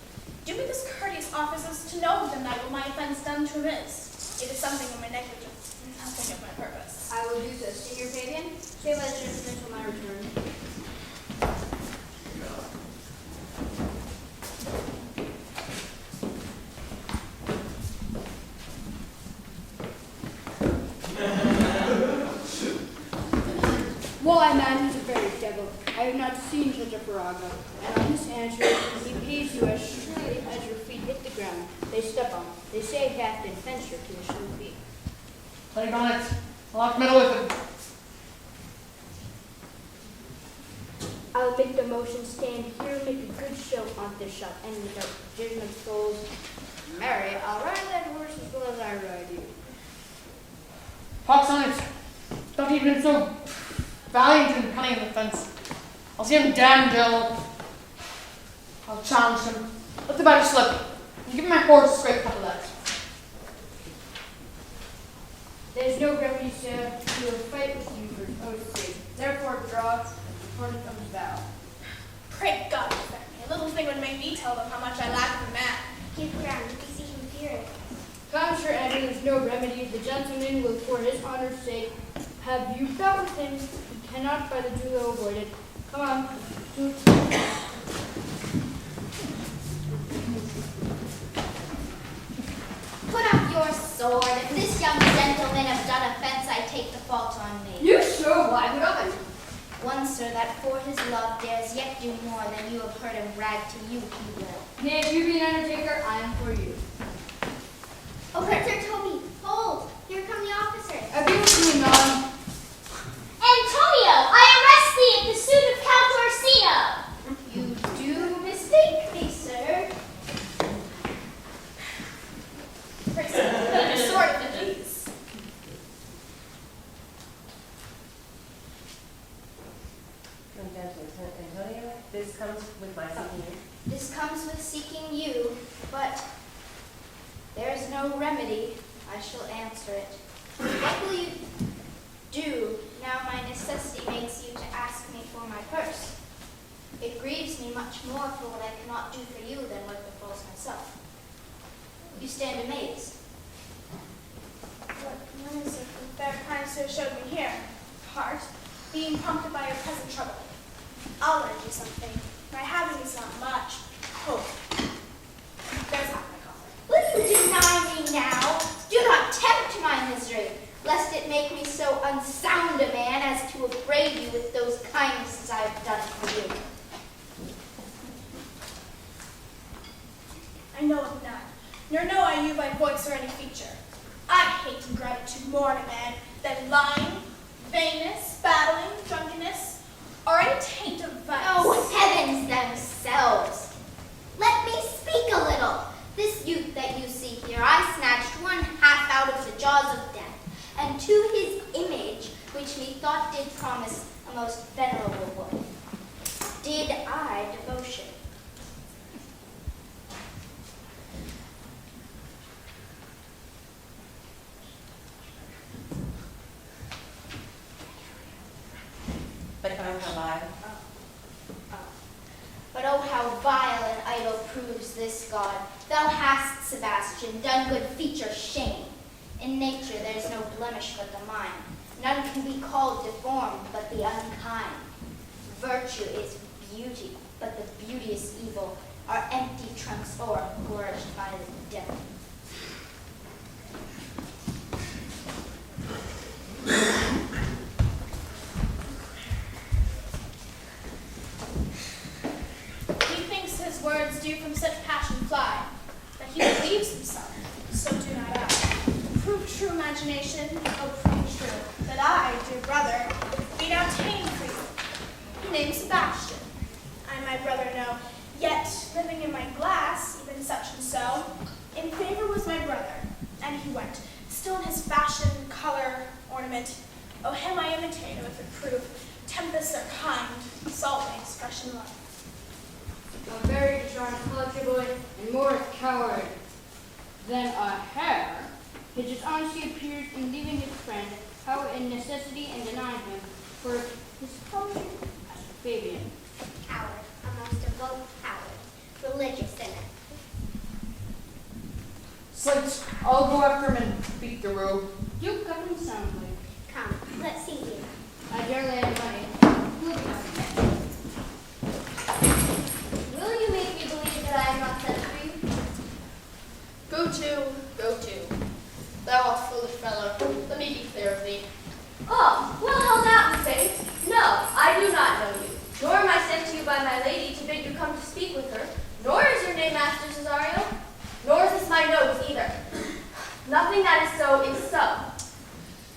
do me this courteous offices to know the night what my offense done to him is. It is something of my negligence, nothing of my purpose. I will do so. Senior Fabian, stay by the gentleman until my return. Why, man, he's a very devil. I have not seen such a farrago. And on this answer, he pays you as surely as your feet hit the ground. They step on. They say he hath been venture to his shoe feet. Plague on it. I'll have to meddle with him. I'll make the motion stand here, make a good show on this shop, and without judgment souls. Mary, I'll ride that horse as well as I ride you. Pox on it. Thought he'd been so valiant and cunning in the fence. I'll see him damned ill. I'll challenge him. Let the battle slip. And give him my horse a scrape couple of that. There's no remedy, sir. We will fight with you for oath's sake. Therefore, draw according to his vow. Pray God defend me. A little thing would make me tell them how much I lack of a man. Give ground, you can see him fear it. Come, Sir Andrew, there's no remedy. The gentleman will, for his honor's sake, have you bout with him. He cannot by the duel avoid it. Come on. Put up your sword. If this young gentleman have done offense, I take the fault on me. You sure? Why would I? One, sir, that for his love dares yet do more than you have heard him brag to you he will. Nay, if you be an undertaker, I am for you. Oh, Printer Toby, hold! Here come the officers. I'll be with you anon. Antonio, I arrest thee at the suit of Count Orsino. You do mistake me, sir. Pray sir, put up your sword if you please. Antonio, this comes with my seeking you. This comes with seeking you, but there is no remedy. I shall answer it. What will you do now my necessity makes you to ask me for my purse? It grieves me much more for what I cannot do for you than what befalls myself. You stand amazed. What is it the fair kind sir showed me here? Part, being prompted by your present trouble. I'll lend you something. My having is not much. Hope. There's half my coffer. Will you deny me now? Do not tempt my misery, lest it make me so unsound a man as to upbraid you with those kindnesses I have done for you. I know of none, nor know I you by voice or any feature. I hate ingratitude more in a man than lying, vainness, battling, drunkenness, or any taint of vice. Oh, heavens themselves! Let me speak a little. This youth that you see here, I snatched one half out of the jaws of death, and to his image, which methought did promise a most venerable woman, did I devotion. But oh, how vile. But oh, how vile and idle proves this God. Thou hast, Sebastian, done good feature shame. In nature there's no blemish but the mind. None can be called deformed but the unkind. Virtue is beauty, but the beauteous evil are empty trunks or flourished by the devil. Methinks his words do from such passion fly. named Sebastian. I my brother know, yet living in my glass, even such and so, in favor was my brother, and he went, still in his fashion, color, ornament. Oh, him I imitate with reproof. Tempests are kind, salt makes fresh in love. A very charming culture boy, and more a coward than a hare. His dishonesty appears in leaving his friend power in necessity and denying him for his culture as a Fabian. Coward, amongst a both coward, religious in it. Slight, I'll go after him and beat the rogue. You govern soundly. Come, let's see you. I dare lay money. Who will be happy? Will you make me believe that I am not sent for you? Go to, go to. Thou art a foolish fellow. Let me be clear of thee. Oh, well held out, Faith. No, I do not know you. Nor am I sent to you by my lady to bid you come to speak with her. Nor is your name Master Cesario. Nor is this my nose either. Nothing that is so is so.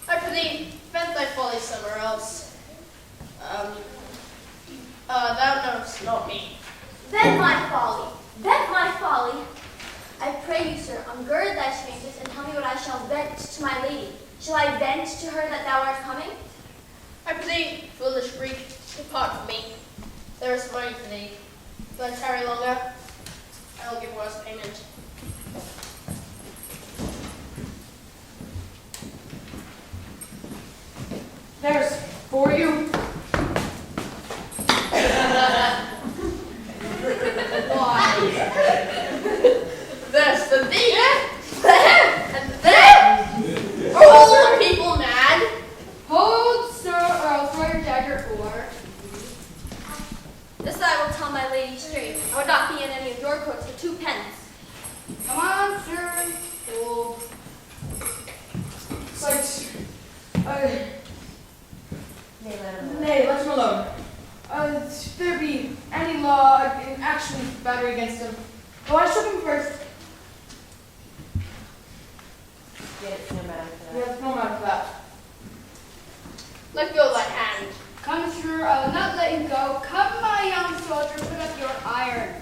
I prithee, vent thy folly somewhere else. Thou knowest not me. Vent my folly. Vent my folly. I pray you, sir, ungird thy changes and tell me what I shall vent to my lady. Shall I vent to her that thou art coming? I prithee, foolish Greek, depart from me. There is money for thee. If thou tarry longer, I will give worse payment. There's for you. There's for thee, and there. Are all the people mad? Hold, sir, or I'll throw your dagger or... This I will tell my lady straight. I would not be in any of your courts for 2 pence. Come on, sir. Hold. Slight, Nay, let him alone. nay, let him alone. If there be any law in actually battery against him, though I shook him first. Yet it's no matter for We that. have no matter for that. Let go thy hand. Come, sir, I will not let you go. Come, my young soldier, put up your iron.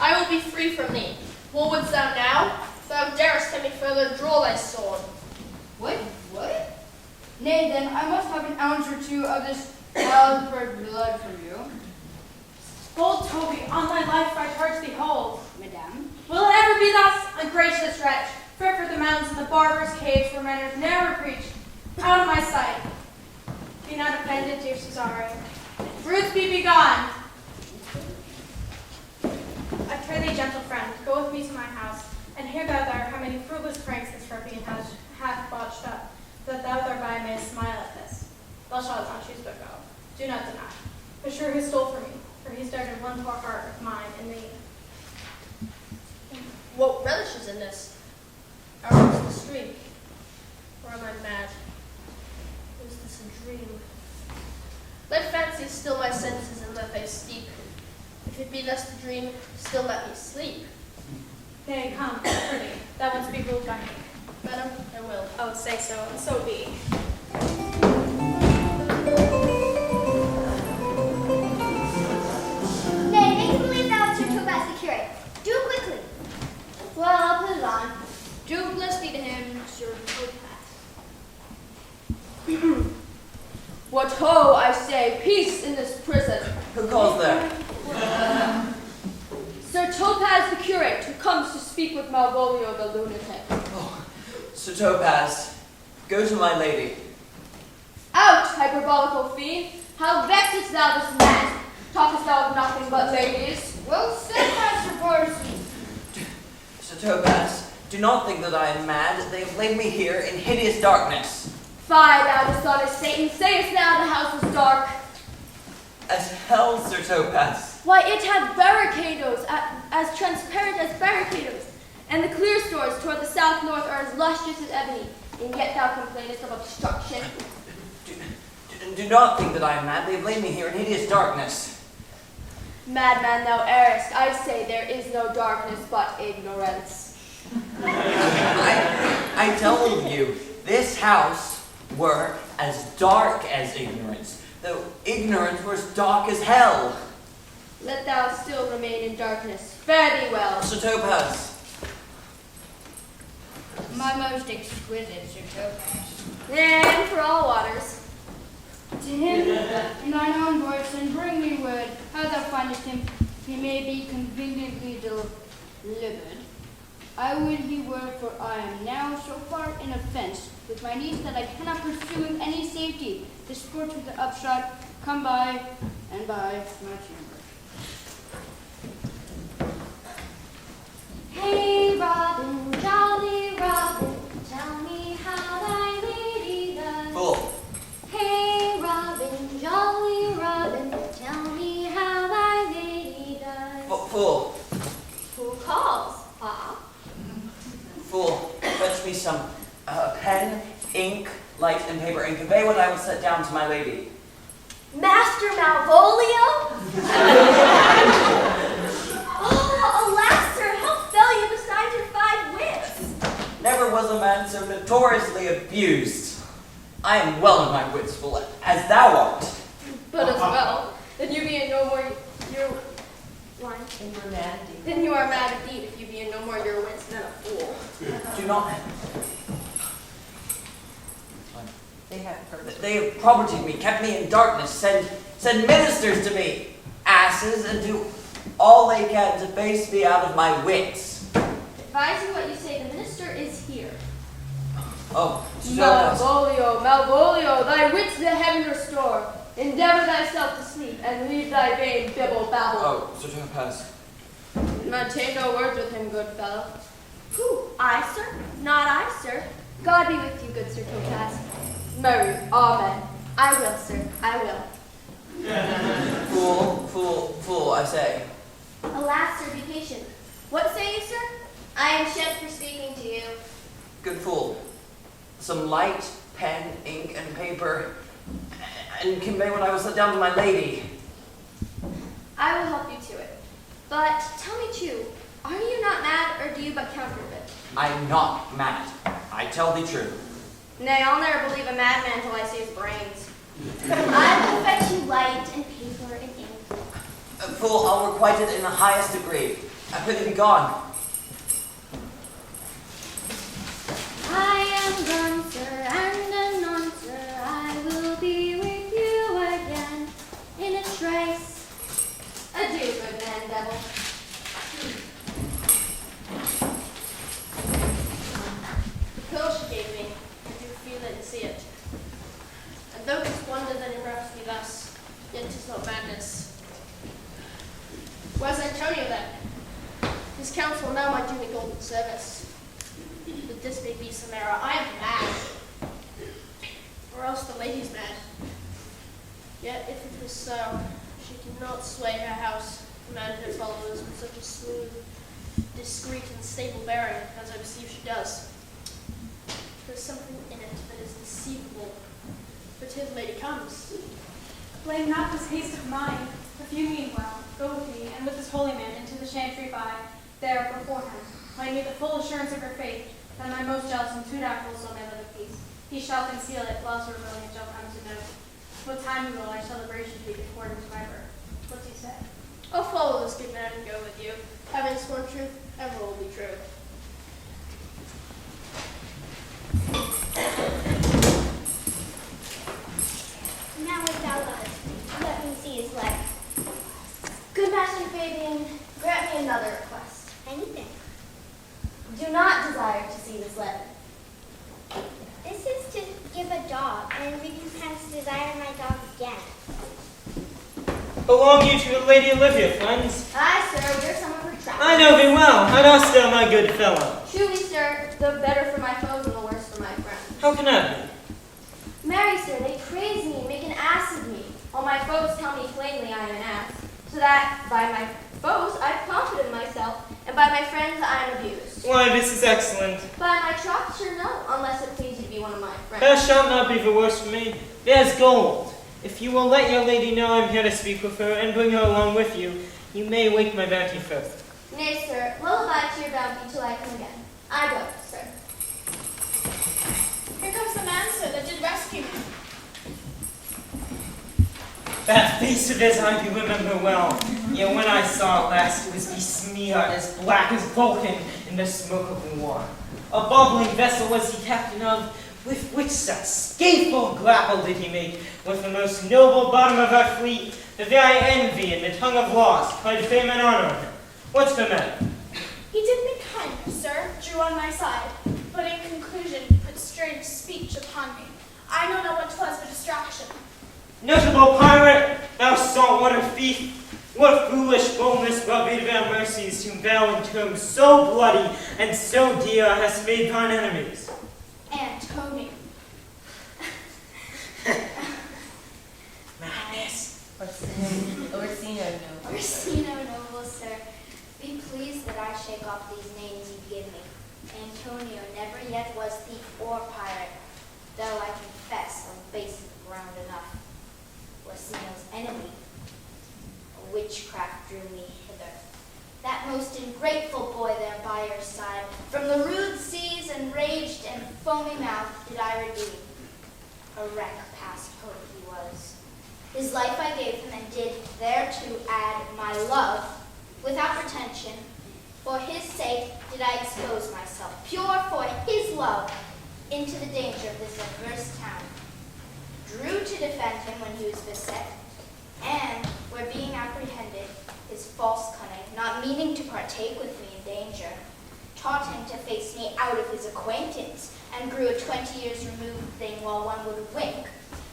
I will be free from thee. What wouldst thou now? If thou darest any further, draw thy sword. What? What? Nay, then, I must have an ounce or two of this childbirth blood from you. Bold Toby, on thy life I charge thee hold. Madame? Will it ever be thus, ungracious wretch? Fit for the mountains and the barbarous caves where manners never preach. Out of my sight. Be not offended, dear Cesario. Brutes be begone. I pray thee, gentle friend, go with me to my house, and hear thou there how many fruitless pranks this ruffian hath botched up, that thou thereby mayest smile at this. Thou shalt not choose but go. Do not deny. For sure who stole from me, for he started one poor heart of mine in thee. What relish is in this? Or is this a stream? Or am I mad? Or is this a dream? Let fancy still my senses and let they steep. If it be thus the dream, still let me sleep. Nay, come, pretty. Thou wouldst be ruled by me. Madam, I will. Oh, say so, and so be. Nay, make me believe thou art Sir Topaz the curate. Do quickly. Well, I'll put it on. Do bless thee to him, Sir Topaz. What ho, I say, peace in this prison. Who calls there? Sir Topaz the curate, who comes to speak with Malvolio the lunatic. Oh, Sir Topaz, go to my lady. Out, hyperbolical fiend! How vexest thou this man? Talkest thou of nothing but ladies? Well said, Master Parson. Sir Topaz, do not think that I am mad. They have laid me here in hideous darkness. Fie, thou dishonest Satan, sayest thou the house is dark? As hell, Sir Topaz. Why, it hath barricadoes, as transparent as barricadoes, and the clear stores toward the south-north are as lustrous as ebony, and yet thou complainest of obstruction. Do not think that I am mad. They have laid me here in hideous darkness. Madman, thou errest. I say there is no darkness but ignorance. I tell you, this house were as dark as ignorance. though ignorance were as dark as hell. Let thou still remain in darkness. Fare thee well. Sir Topaz. My most exquisite Sir Topaz. And for all waters. To him, in thine own voice, and bring me word how thou findest him, he may be conveniently delivered. I would he were, for I am now so far in offense with my niece that I cannot pursue with any safety. The sport with the upshot, come by and by my chamber. Hey, Robin, jolly Robin, tell me how thy lady does. Fool. Hey, Robin, jolly Robin, tell me how thy lady does. Fool. Who calls, Pa? Fool. Fetch me some pen, ink, light, and paper, and convey what I will set down to my lady. Master Malvolio? Oh, alas, sir, how fell you beside your 5 wits? Never was a man so notoriously abused. I am well in my wits, fool, as thou art. But as well, then you be in no more your line. And we're mad at you. Then you are mad indeed if you be in no more your wits than a fool. Do not. They haven't heard it. They have propertied me, kept me in darkness, send ministers to me, asses, and do all they can to face me out of my wits. Advise you what you say, the minister is here. Oh, Sir Topaz. Malvolio, thy wits to heaven restore. Endeavor thyself to sleep, and leave thy vain bibble babble. Oh, Sir Topaz. Maintain no words with him, good fellow. Who, I, sir? Not I, sir. God be with you, good Sir Topaz. Mary, amen. I will, sir, I will. Fool, I say. Alas, sir, be patient. What say you, sir? I am shed for speaking to you. Good fool. Some light, pen, ink, and paper, and convey what I will set down to my lady. I will help you to it. But tell me true, are you not mad, or do you but counterfeit? I am not mad. I tell thee true. Nay, I'll never believe a madman till I see his brains. I will fetch you light and paper and ink. Fool, I'll requite it in the highest degree. I prithee be gone. I am gone, sir, and anon, sir, I will be with you again in a trice. Adieu, good man, devil. The pill she gave me, I do feel it and see it. And though this wonder that enwraps me thus, yet 'tis not madness. Was Antonio then? His counsel now might do me golden service. But this may be some error. I am mad. Or else the lady's mad. Yet if it was so, she cannot sway her house, command her followers with such a smooth, discreet, and stable bearing as I perceive she does. There's something in it that is deceivable. But here the lady comes. Blame not this haste of mine. If you meanwhile, go with me, and with this holy man into the chantry by, there beforehand, find me the full assurance of her faith, that my most jealous and too doubtful soul may live at peace. He shall conceal it, whilst her rebellion shall come to know. What time will our celebration be according to my birth? What's he say? I'll follow this good man and go with you. Having sworn truth, ever will be true. Now if thou lovest, let me see his letter. Good Master Fabian, grant me another request. Anything. Do not desire to see this letter. This is to give a dog, and recompense desire my dog again. Belong you to the Lady Olivia, friends? Aye, sir, we are some of her trappers. I know thee well. How dost thou, my good fellow? Truly, sir, the better for my foes and the worse for my friends. How can that be? Marry, sir, they praise me and make an ass of me, while my foes tell me plainly I am an ass, so that by my foes I have confidence in myself, and by my friends I am abused. Why, this is excellent. By my troth, sure no, unless it please you to be one of my friends. That shall not be the worse for me. There's gold. If you will let your lady know I'm here to speak with her, and bring her along with you, you may wake my bounty first. Nay, sir, lullaby to your bounty till I come again. I go, sir. Here comes the man, sir, that did rescue me. That face of his I do remember well. Yet when I saw it last, it was besmeared as black as Vulcan in the smoke of war. A bubbling vessel was he captain of, with which such scateful grapple did he make, with the most noble bottom of our fleet, the very envy and the tongue of loss, cried fame and honor on him. What's the matter? He did me kindness, sir, drew on my side, but in conclusion put strange speech upon me. I know not what 'twas but distraction. Notable pirate, thou saltwater thief, what foolish boldness brought thee to our mercies, whom thou in terms so bloody and so dear hast made thine enemies? Antonio. Madness. Orsino, no. Orsino, noble sir, be pleased that I shake off these names you give me. Antonio never yet was thief or pirate, though I confess on base ground enough. Orsino's enemy, a witchcraft drew me hither. That most ingrateful boy there by your side, from the rude seas enraged and foamy mouth did I redeem. A wreck past hope he was. His life I gave him, and did thereto add my love, without pretension. For his sake did I expose myself, pure for his love, into the danger of this adverse town. Drew to defend him when he was beset, and, where being apprehended, his false cunning, not meaning to partake with me in danger, taught him to face me out of his acquaintance, and grew a 20 years removed thing while one would wink,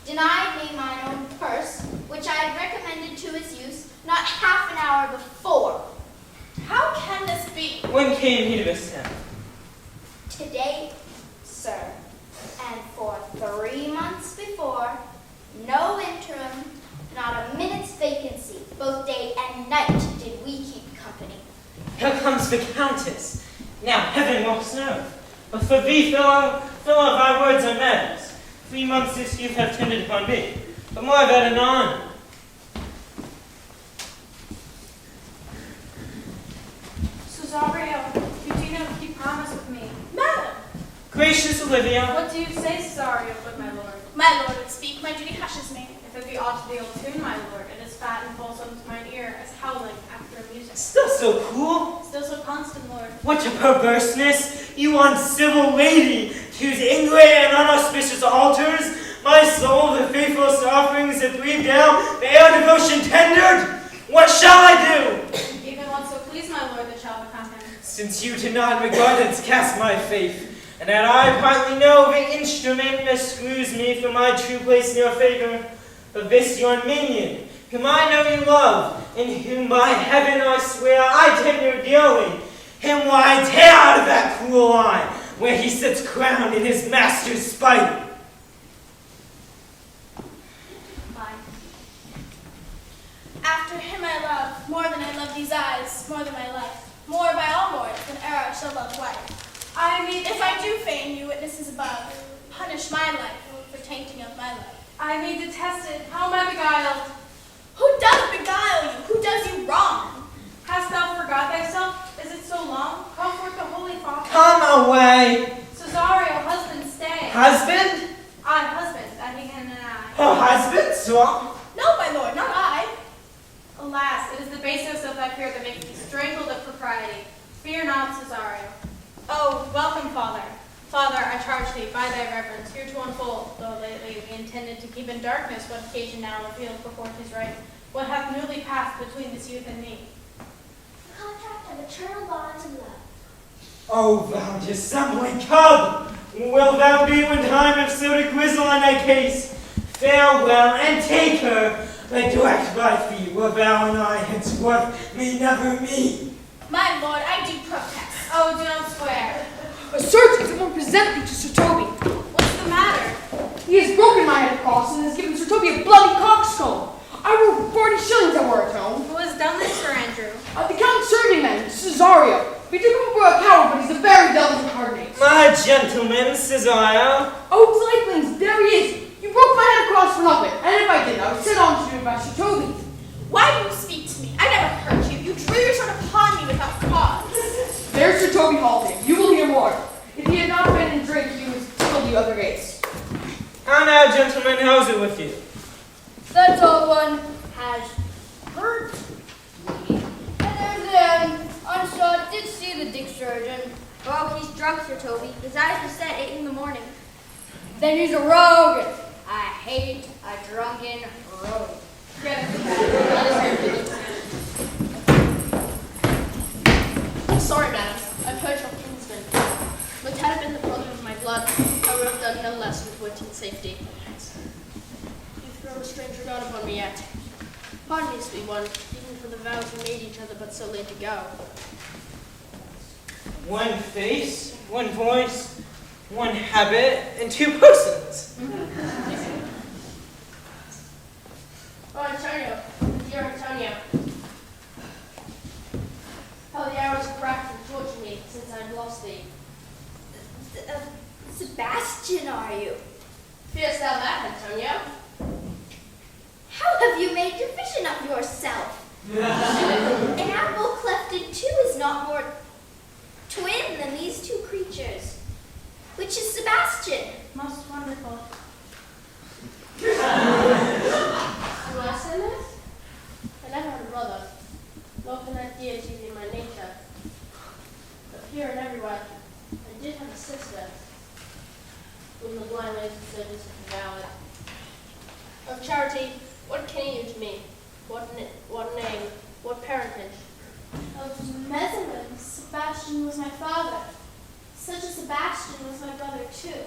denied me mine own purse, which I had recommended to his use not half an hour before. How can this be? When came he to this town? Today, sir, and for 3 months before, no interim, not a minute's vacancy, both day and night did we keep company. Here comes the Countess. Now heaven walks on earth. But for thee, fellow, thy words are matters. 3 months this youth have tended upon me, but more of that anon. Cesario, you do not keep promise with me. Madam! Gracious Olivia, What do you say, Cesario, good my lord? My lord would speak, my duty hushes me. If it be aught to the old tune, my lord, it is fat and fulsome to mine ear as howling after music. still so cool. Still so constant, lord. What a perverseness, you uncivil lady, to whose ingrate and unauspicious altars my soul the faithless offerings that breathe down the air devotion tendered. What shall I do? Even what so please, my lord, that shall become him. Since you to not regardance cast my faith, and that I partly know the instrument that screws me from my true place in your favor, but this your minion, whom I know you love, in whom by heaven I swear I tender dearly, him will I tear out of that cruel eye, where he sits crowned in his master's spite. Mine. After him I love, more than I love these eyes, more than my life, more by all mores than e'er I shall love wife. If I do feign you witnesses above, punish my life for tainting of my life. I may detest it. How am I beguiled? Who does beguile you? Who does you wrong? Hast thou forgot thyself? Is it so long? Call forth the holy father. Come away. Cesario, husband, stay. Husband? I, husband, that he can deny. Oh, husband, so? No, my lord, not I. Alas, it is the baseness of thy fear that makes thee strangled of propriety. Fear not, Cesario. Oh, welcome, Father. Father, I charge thee, by thy reverence, here to unfold, though lately we intended to keep in darkness what occasion now revealed before his right, what hath newly passed between this youth and me. The contract of eternal bonds of love. Oh, thou dissembling cub! Wilt thou be when time have so to grizzle on thy case? Farewell, and take her, but direct thy feet, where thou and I henceforth may never meet. My lord, I do protest. Oh, do not swear. A surgeon, someone present me to Sir Toby. What's the matter? He has broken my head across and has given Sir Toby a bloody coxcomb. I wrote 40 shillings I wore at home. Who has done this, Sir Andrew? The Count's servingman, Cesario. We took him for a coward, but he's a very devil incarnate. My gentleman, Cesario. Oh, Lightnings, there he is. You broke my head across for nothing, and if I didn't, I would sit on to you by Sir Toby. Why do you speak to me? I never hurt you. You drew your sword upon me without cause. There's Sir Toby halting. You will hear more. If he had not been in drink, he would tickle the other gates. How now, gentlemen, how's it with you? That's all one has hurt me. And then I did see the dick surgeon. Well, when he's drunk, Sir Toby, his eyes are set at 8 in the morning. Then he's a rogue. I hate a drunken rogue. I'm sorry, madam. I've heard your kinsman. But had it been the brother of my blood, I would have done no less with wit and safety. You've thrown a stranger god upon me yet. Pardon me, sweet one, even for the vows we made each other but so late ago. One face, one voice, one habit, and two persons. Oh, Antonio, dear Antonio. How the hours have racked and tortured me since I've lost thee. Sebastian, are you? Fearest thou that, Antonio? How have you made division of yourself? An apple cleft in two is not more twin than these two creatures. Which is Sebastian? Most wonderful. Do I say this? I never had a brother, nor can I dear to be my nature. But here and everywhere, I did have a sister, whom the blind ways of service devoured. Of charity, what came you to me? What name? What parentage? Of Netherlands, Sebastian was my father. Such a Sebastian was my brother too.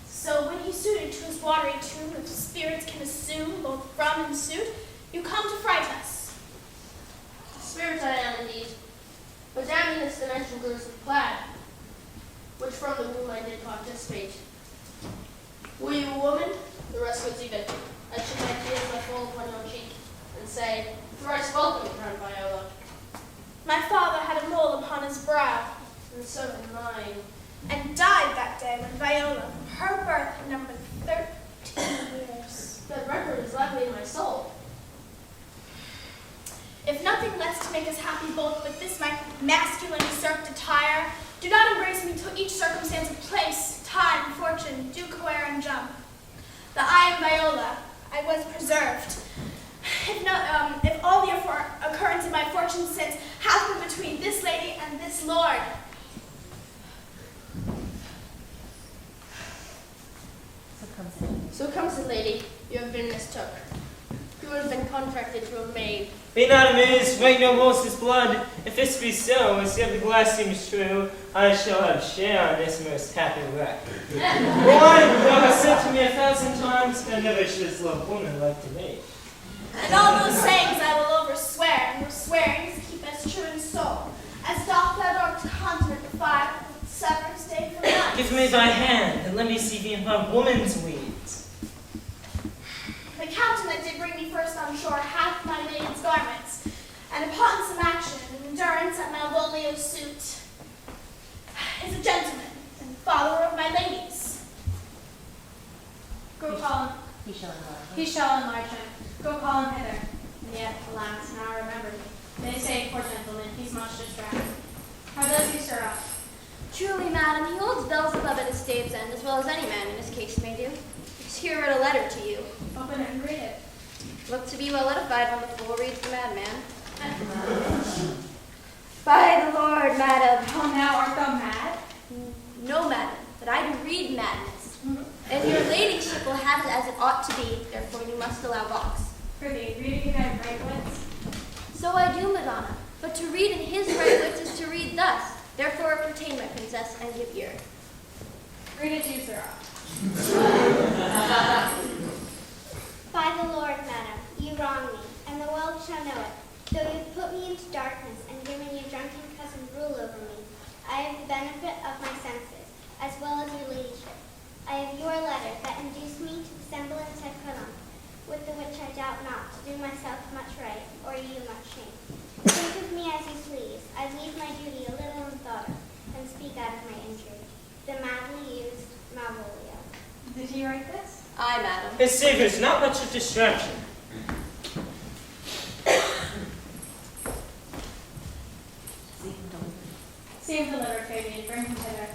So when he suited to his watery tomb, if spirits can assume both from and suit, you come to fright us. Spirit I am indeed, but damn in this dimension grows with plaid, which from the womb I did participate. Were you a woman? The rest was even. I should my tears might fall upon your cheek, and say, thrice welcome, Crown Viola. My father had a mole upon his brow, And so did mine. and died that day when Viola, from her birth, had numbered 13 years. That record is likely in my soul. If nothing less to make us happy both with this my masculine usurped attire, do not embrace me till each circumstance of place, time, fortune, do cohere and jump. That I am Viola, I was preserved. If all the occurrence of my fortune since hath been between this lady and this lord. So comes the lady, you have been mistook. You would have been contracted to a maid. Be not amazed, make no horse's blood. If this be so, as yet the glass seems true, I shall have share on this most happy wreck. Why, thou hast said to me 1,000 times, thou never shouldst love woman like to me. And all those sayings I will overswear, and your swearings keep as true in soul, as doth that dark continent the fire that severs day from night. Give me thy hand, and let me see thee in thy woman's weeds. The captain that did bring me first on shore hath my maiden's garments, and upon some action and endurance at Malvolio's suit, is a gentleman and follower of my ladies. Go call him. He shall enlarge. He shall enlarge him. Go call him hither. And yet, alas, now I remember. They say, poor gentleman, he's much distracted. How does he, sirrah? Truly, madam, he holds Beelzebub at his stave's end, as well as any man in his case may do. He's here wrote a letter to you. Open it and read it. Look to be well edified when the fool reads the madman. By the Lord, madam. Oh, now art thou mad? No, madam, but I do read madness. And your ladyship will have it as it ought to be, therefore you must allow box. Prithee, reading in thy right wits. So I do, Madonna, but to read in his right wits is to read thus. Therefore pertain, my princess, and give ear. Read it to you, sirrah. By the Lord, madam, you wrong me, and the world shall know it. Though you put me into darkness and given your drunken cousin rule over me, I have the benefit of my senses, as well as your ladyship. I have your letter that induced me to the semblance I put on, with the which I doubt not to do myself much right, or you much shame. Think of me as you please. I leave my duty a little unthought of, and speak out of my injury. The madly used Malvolio. Did he write this? Aye, madam. His savior's not much of distraction. See him delivered, Fabian. Bring him hither.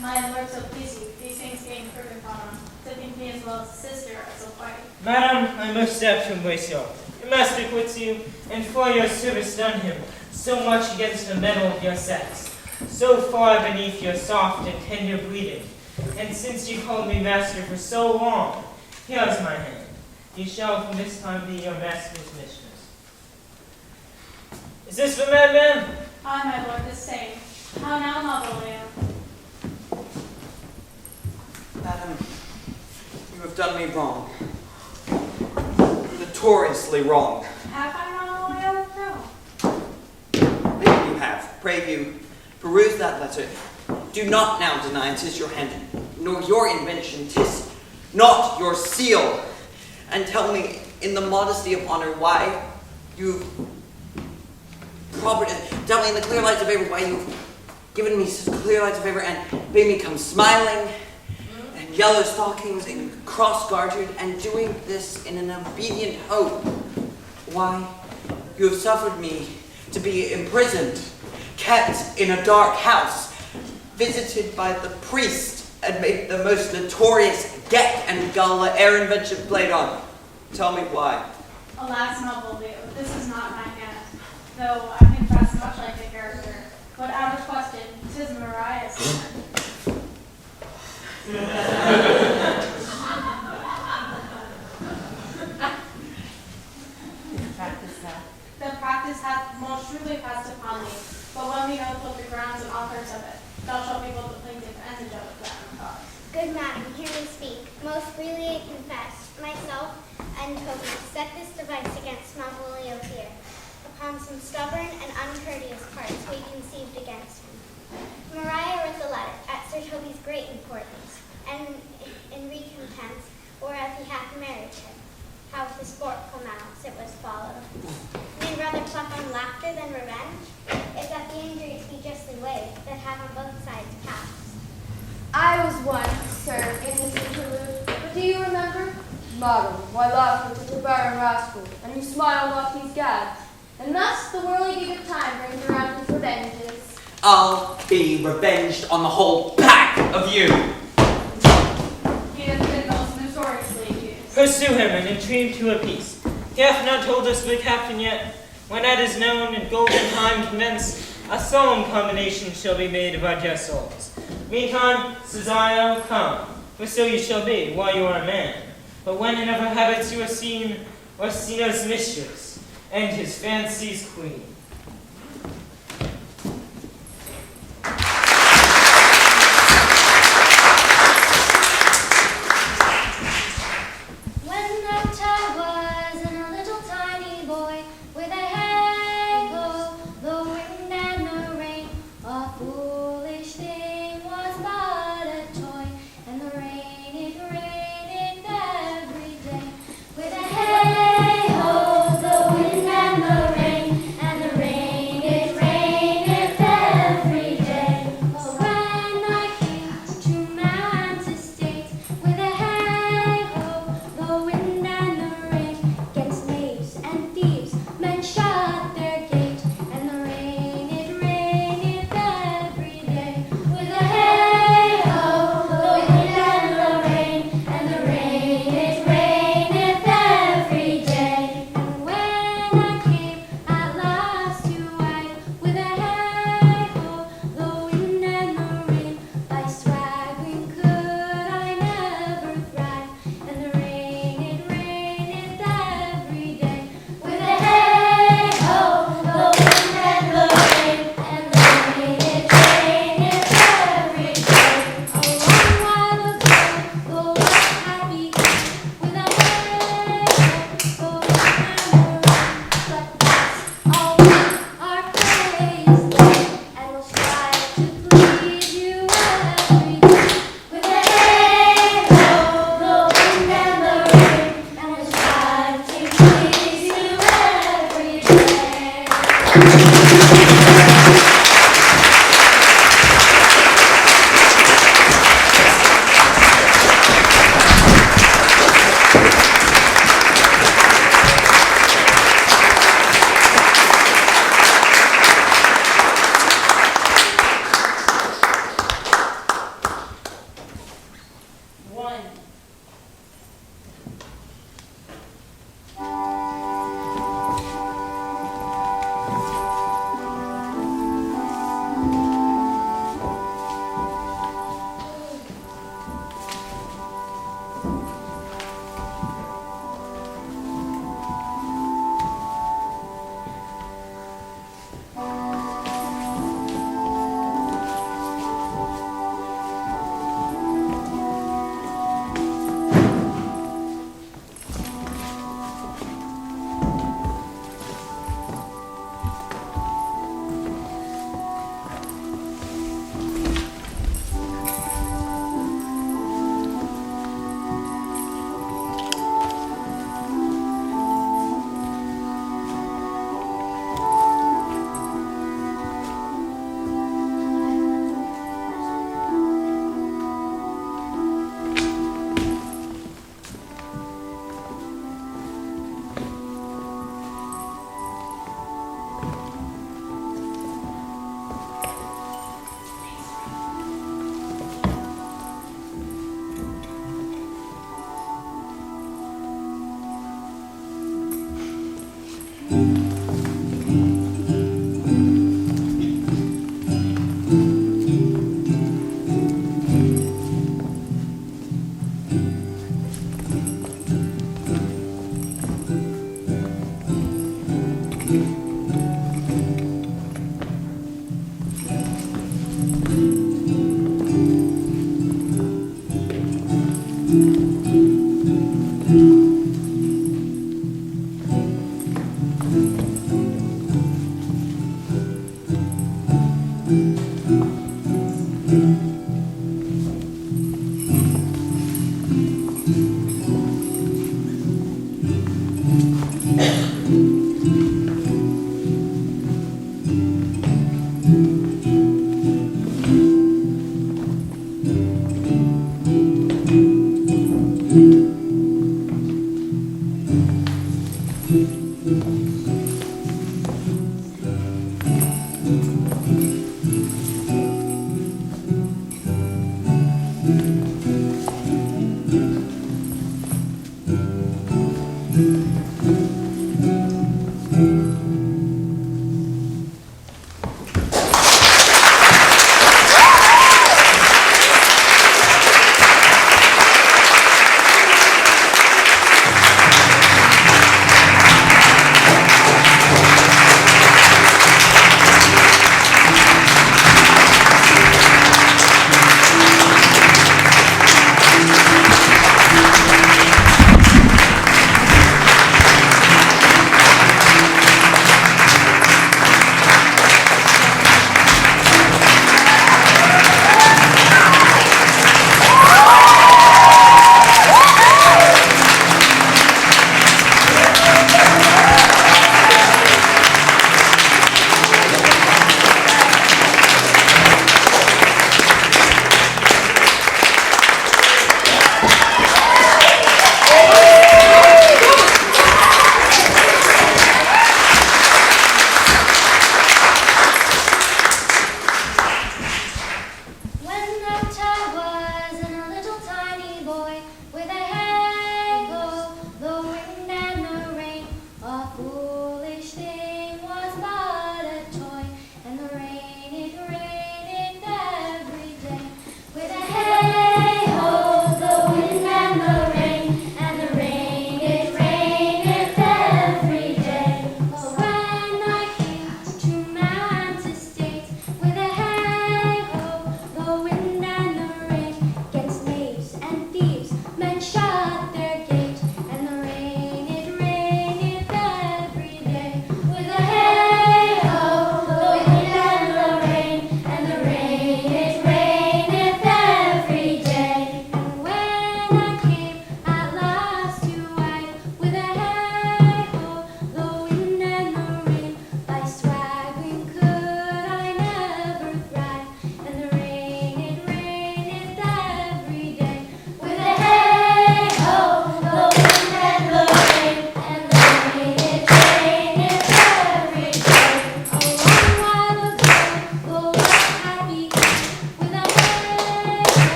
My lord, so please you, these things gain further upon him, to think me as well as a sister as a wife. Madam, I most apt to embrace you. Your master quits you, and for your service done him, so much against the metal of your sex, so far beneath your soft and tender breeding. And since you called me master for so long, here's my hand. You shall from this time be your master's mistress. Is this the madman? Aye, my lord, the same. How now, Malvolio? Madam, you have done me wrong. Notoriously wrong. Have I, Malvolio? No. Maybe you have. Pray you, peruse that letter. Do not now deny 'tis your hand, nor your invention, 'tis not your seal. And tell me, in the modesty of honor, why you've tell me in the clear lights of favor why you've given me such clear lights of favor and made me come smiling and yellow stockings and cross-gartered and doing this in an obedient hope. Why you have suffered me to be imprisoned, kept in a dark house, visited by the priest, and made the most notorious get and gala e'er invention played on. Tell me why. Alas, Malvolio, this is not my hand, though I confess much like the character, but out of question, 'tis Mariah's hand. Practice that. The practice hath most truly passed upon me, but when we know both the grounds and authors of it, thou shalt be both the plaintiff and the judge of that cause. Good madam, hear me speak. Most freely I confess, myself and Toby set this device against Malvolio here, upon some stubborn and uncourteous parts we conceived against him. Maria wrote the letter at Sir Toby's great importance, and in recompense, whereof he hath married him. How with the sportful malice it was followed. May rather pluck on laughter than revenge, if that the injuries be justly weighed, that have on both sides passed. I was one, sir, in this interlude, but do you remember? Madam, why laugh with the barren rascal, and you smile not these gads, and thus the whirligig of time brings around his revenges. I'll be revenged on the whole pack of you. He has been most notoriously accused. Pursue him and entreat him to a peace. He hath not told us the captain yet. When that is known and golden time commence, a solemn combination shall be made of our just souls. Meantime, Cesario, come, for so you shall be, while you are a man. But when in other habits you are seen, Orsino's mistress, and his fancy's queen. When that I was a little tiny boy, with a hey-ho, the wind and the rain, a foolish thing was but a toy, and the rain it rained every day. With a hey-ho, the wind and the rain, and the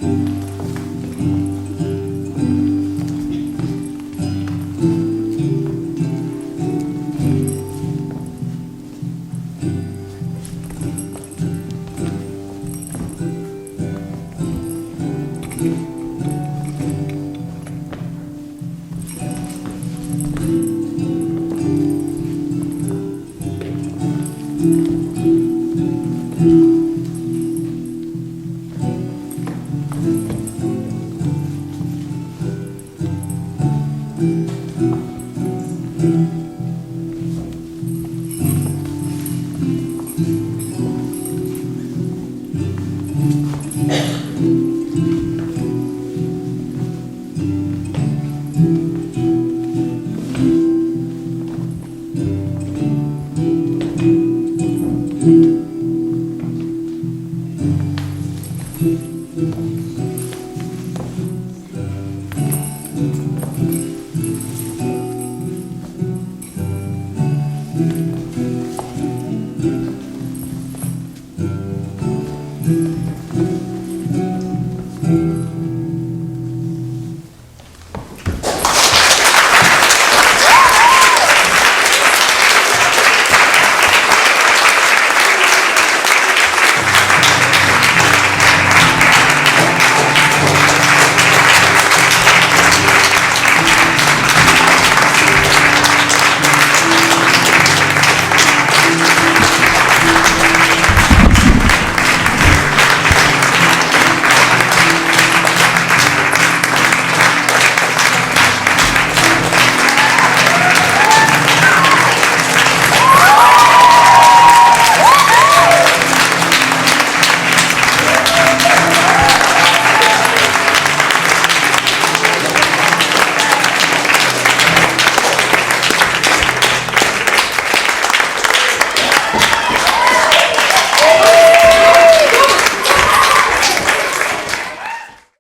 you.